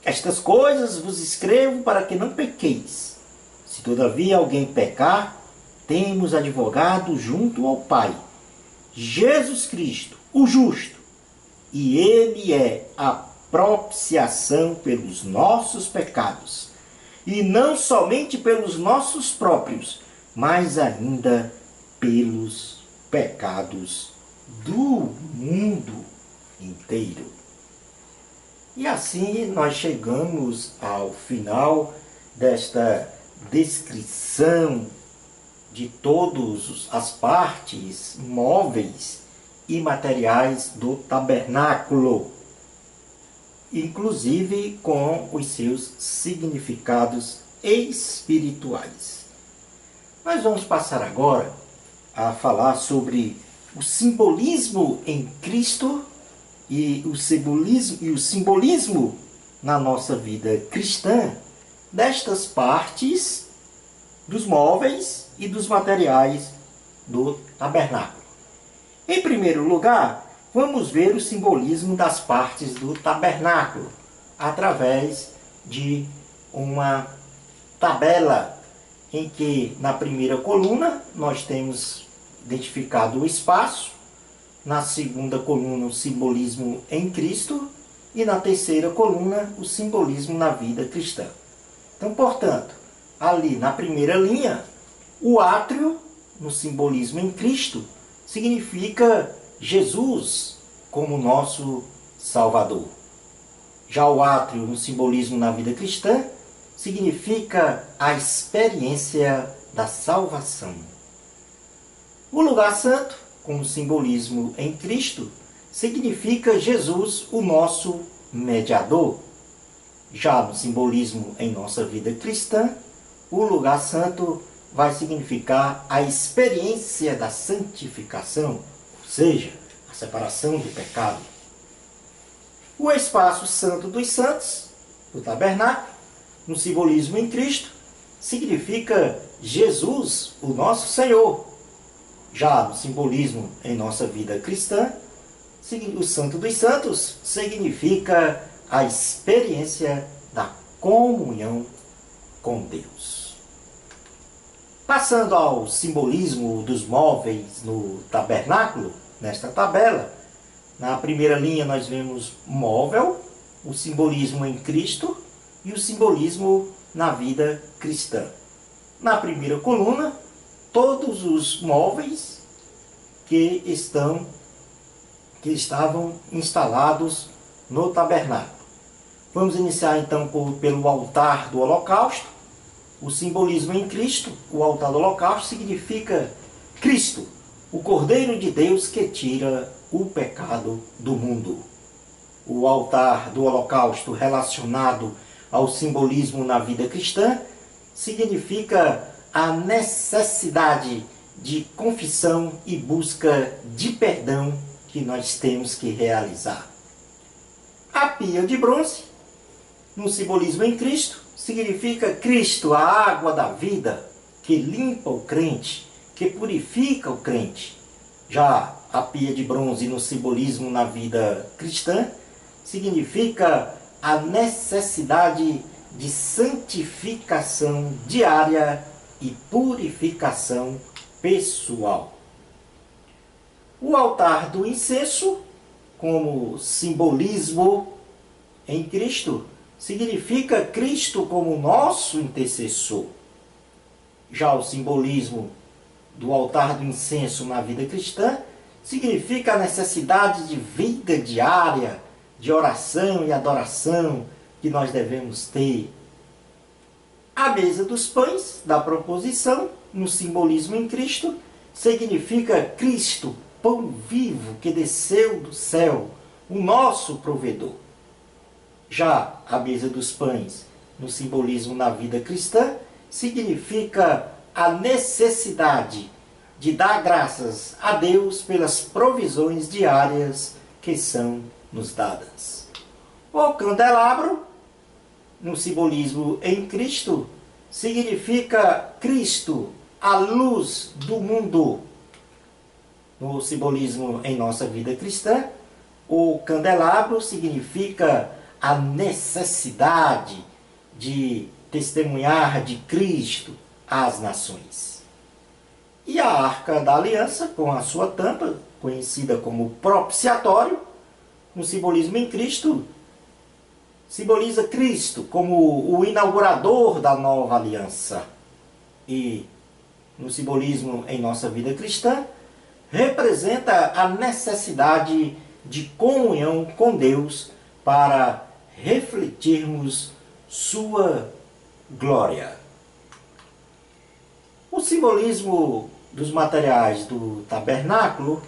estas coisas vos escrevo para que não pequeis. Se todavia alguém pecar, temos advogado junto ao Pai, Jesus Cristo, o justo, e ele é a propiciação pelos nossos pecados, e não somente pelos nossos próprios, mas ainda pelos pecados do mundo inteiro. E assim nós chegamos ao final desta descrição de todas as partes móveis e materiais do tabernáculo, inclusive com os seus significados espirituais. Nós vamos passar agora a falar sobre o simbolismo em Cristo e o simbolismo na nossa vida cristã destas partes dos móveis e dos materiais do tabernáculo. Em primeiro lugar, vamos ver o simbolismo das partes do tabernáculo através de uma tabela em que na primeira coluna nós temos identificado o espaço, na segunda coluna o simbolismo em Cristo e na terceira coluna o simbolismo na vida cristã. Então, portanto, ali na primeira linha, o átrio, no simbolismo em Cristo, significa Jesus como nosso Salvador. Já o átrio, no simbolismo na vida cristã, significa a experiência da salvação. O lugar santo, como simbolismo em Cristo, significa Jesus, o nosso mediador. Já no simbolismo em nossa vida cristã, o lugar santo vai significar a experiência da santificação, ou seja, a separação do pecado. O espaço santo dos santos, o tabernáculo, no simbolismo em Cristo, significa Jesus, o nosso Senhor. Já no simbolismo em nossa vida cristã, o Santo dos Santos significa a experiência da comunhão com Deus. Passando ao simbolismo dos móveis no tabernáculo, nesta tabela, na primeira linha nós vemos móvel, o simbolismo em Cristo e o simbolismo na vida cristã. Na primeira coluna, todos os móveis que estavam instalados no tabernáculo. Vamos iniciar então pelo altar do holocausto. O simbolismo em Cristo, o altar do holocausto, significa Cristo, o Cordeiro de Deus que tira o pecado do mundo. O altar do holocausto relacionado ao simbolismo na vida cristã significa a necessidade de confissão e busca de perdão que nós temos que realizar. A pia de bronze, no simbolismo em Cristo, significa Cristo, a água da vida, que limpa o crente, que purifica o crente. Já a pia de bronze, no simbolismo na vida cristã, significa a necessidade de santificação diária e purificação pessoal. O altar do incenso, como simbolismo em Cristo, significa Cristo como nosso intercessor. Já o simbolismo do altar do incenso na vida cristã significa a necessidade de vida diária, de oração e adoração que nós devemos ter. A mesa dos pães da proposição, no simbolismo em Cristo, significa Cristo, pão vivo que desceu do céu, o nosso provedor. Já a mesa dos pães, no simbolismo na vida cristã, significa a necessidade de dar graças a Deus pelas provisões diárias que são nos dadas. O candelabro, no simbolismo em Cristo, significa Cristo, a luz do mundo. No simbolismo em nossa vida cristã, o candelabro significa a necessidade de testemunhar de Cristo às nações. E a Arca da Aliança, com a sua tampa, conhecida como propiciatório, no simbolismo em Cristo, simboliza Cristo como o inaugurador da nova aliança. E, no simbolismo em nossa vida cristã, representa a necessidade de comunhão com Deus para refletirmos sua glória. O simbolismo dos materiais do tabernáculo,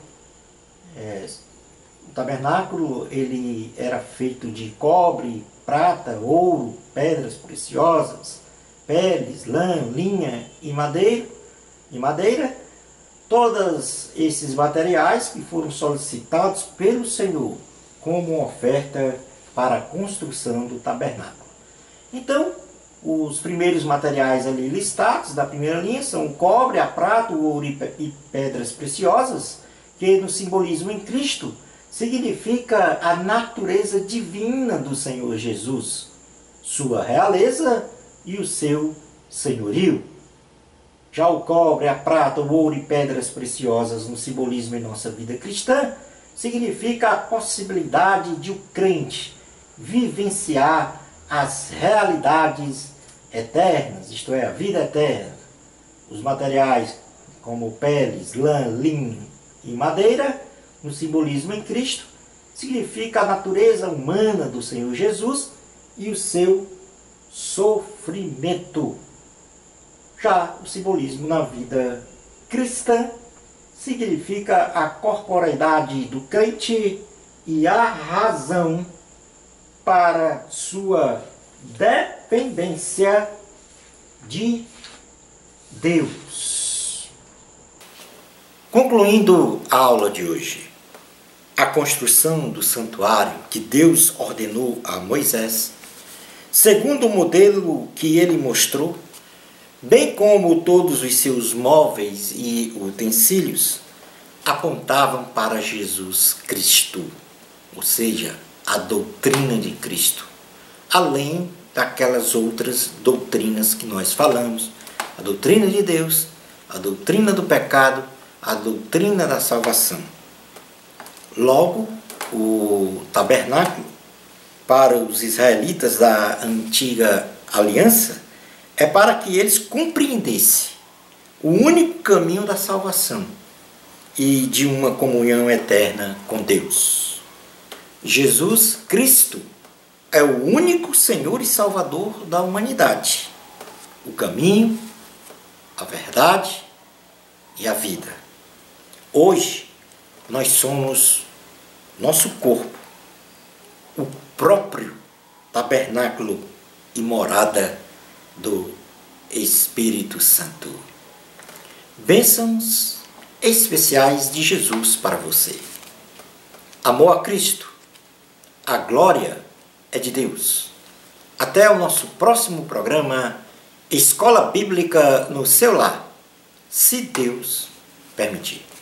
o tabernáculo ele era feito de cobre, prata, ouro, pedras preciosas, peles, lã, linha e madeira. Todos esses materiais que foram solicitados pelo Senhor como oferta para a construção do tabernáculo. Então, os primeiros materiais ali listados da primeira linha são o cobre, a prata, o ouro e pedras preciosas, que no simbolismo em Cristo significa a natureza divina do Senhor Jesus, sua realeza e o seu senhorio. Já o cobre, a prata, o ouro e pedras preciosas no simbolismo em nossa vida cristã significa a possibilidade de o crente vivenciar as realidades eternas, isto é, a vida eterna. Os materiais como peles, lã, linho e madeira, no simbolismo em Cristo, significa a natureza humana do Senhor Jesus e o seu sofrimento. Já o simbolismo na vida cristã significa a corporeidade do crente e a razão para sua dependência de Deus. Concluindo a aula de hoje, a construção do santuário que Deus ordenou a Moisés, segundo o modelo que ele mostrou, bem como todos os seus móveis e utensílios, apontavam para Jesus Cristo, ou seja, a doutrina de Cristo, além daquelas outras doutrinas que nós falamos, a doutrina de Deus, a doutrina do pecado, a doutrina da salvação. Logo, o tabernáculo, para os israelitas da antiga aliança, é para que eles compreendessem o único caminho da salvação e de uma comunhão eterna com Deus. Jesus Cristo é o único Senhor e Salvador da humanidade, o caminho, a verdade e a vida. Hoje, nós somos nosso corpo, o próprio tabernáculo e morada do Espírito Santo. Bênçãos especiais de Jesus para você. Amor a Cristo. A glória é de Deus. Até o nosso próximo programa, Escola Bíblica no seu lar, se Deus permitir.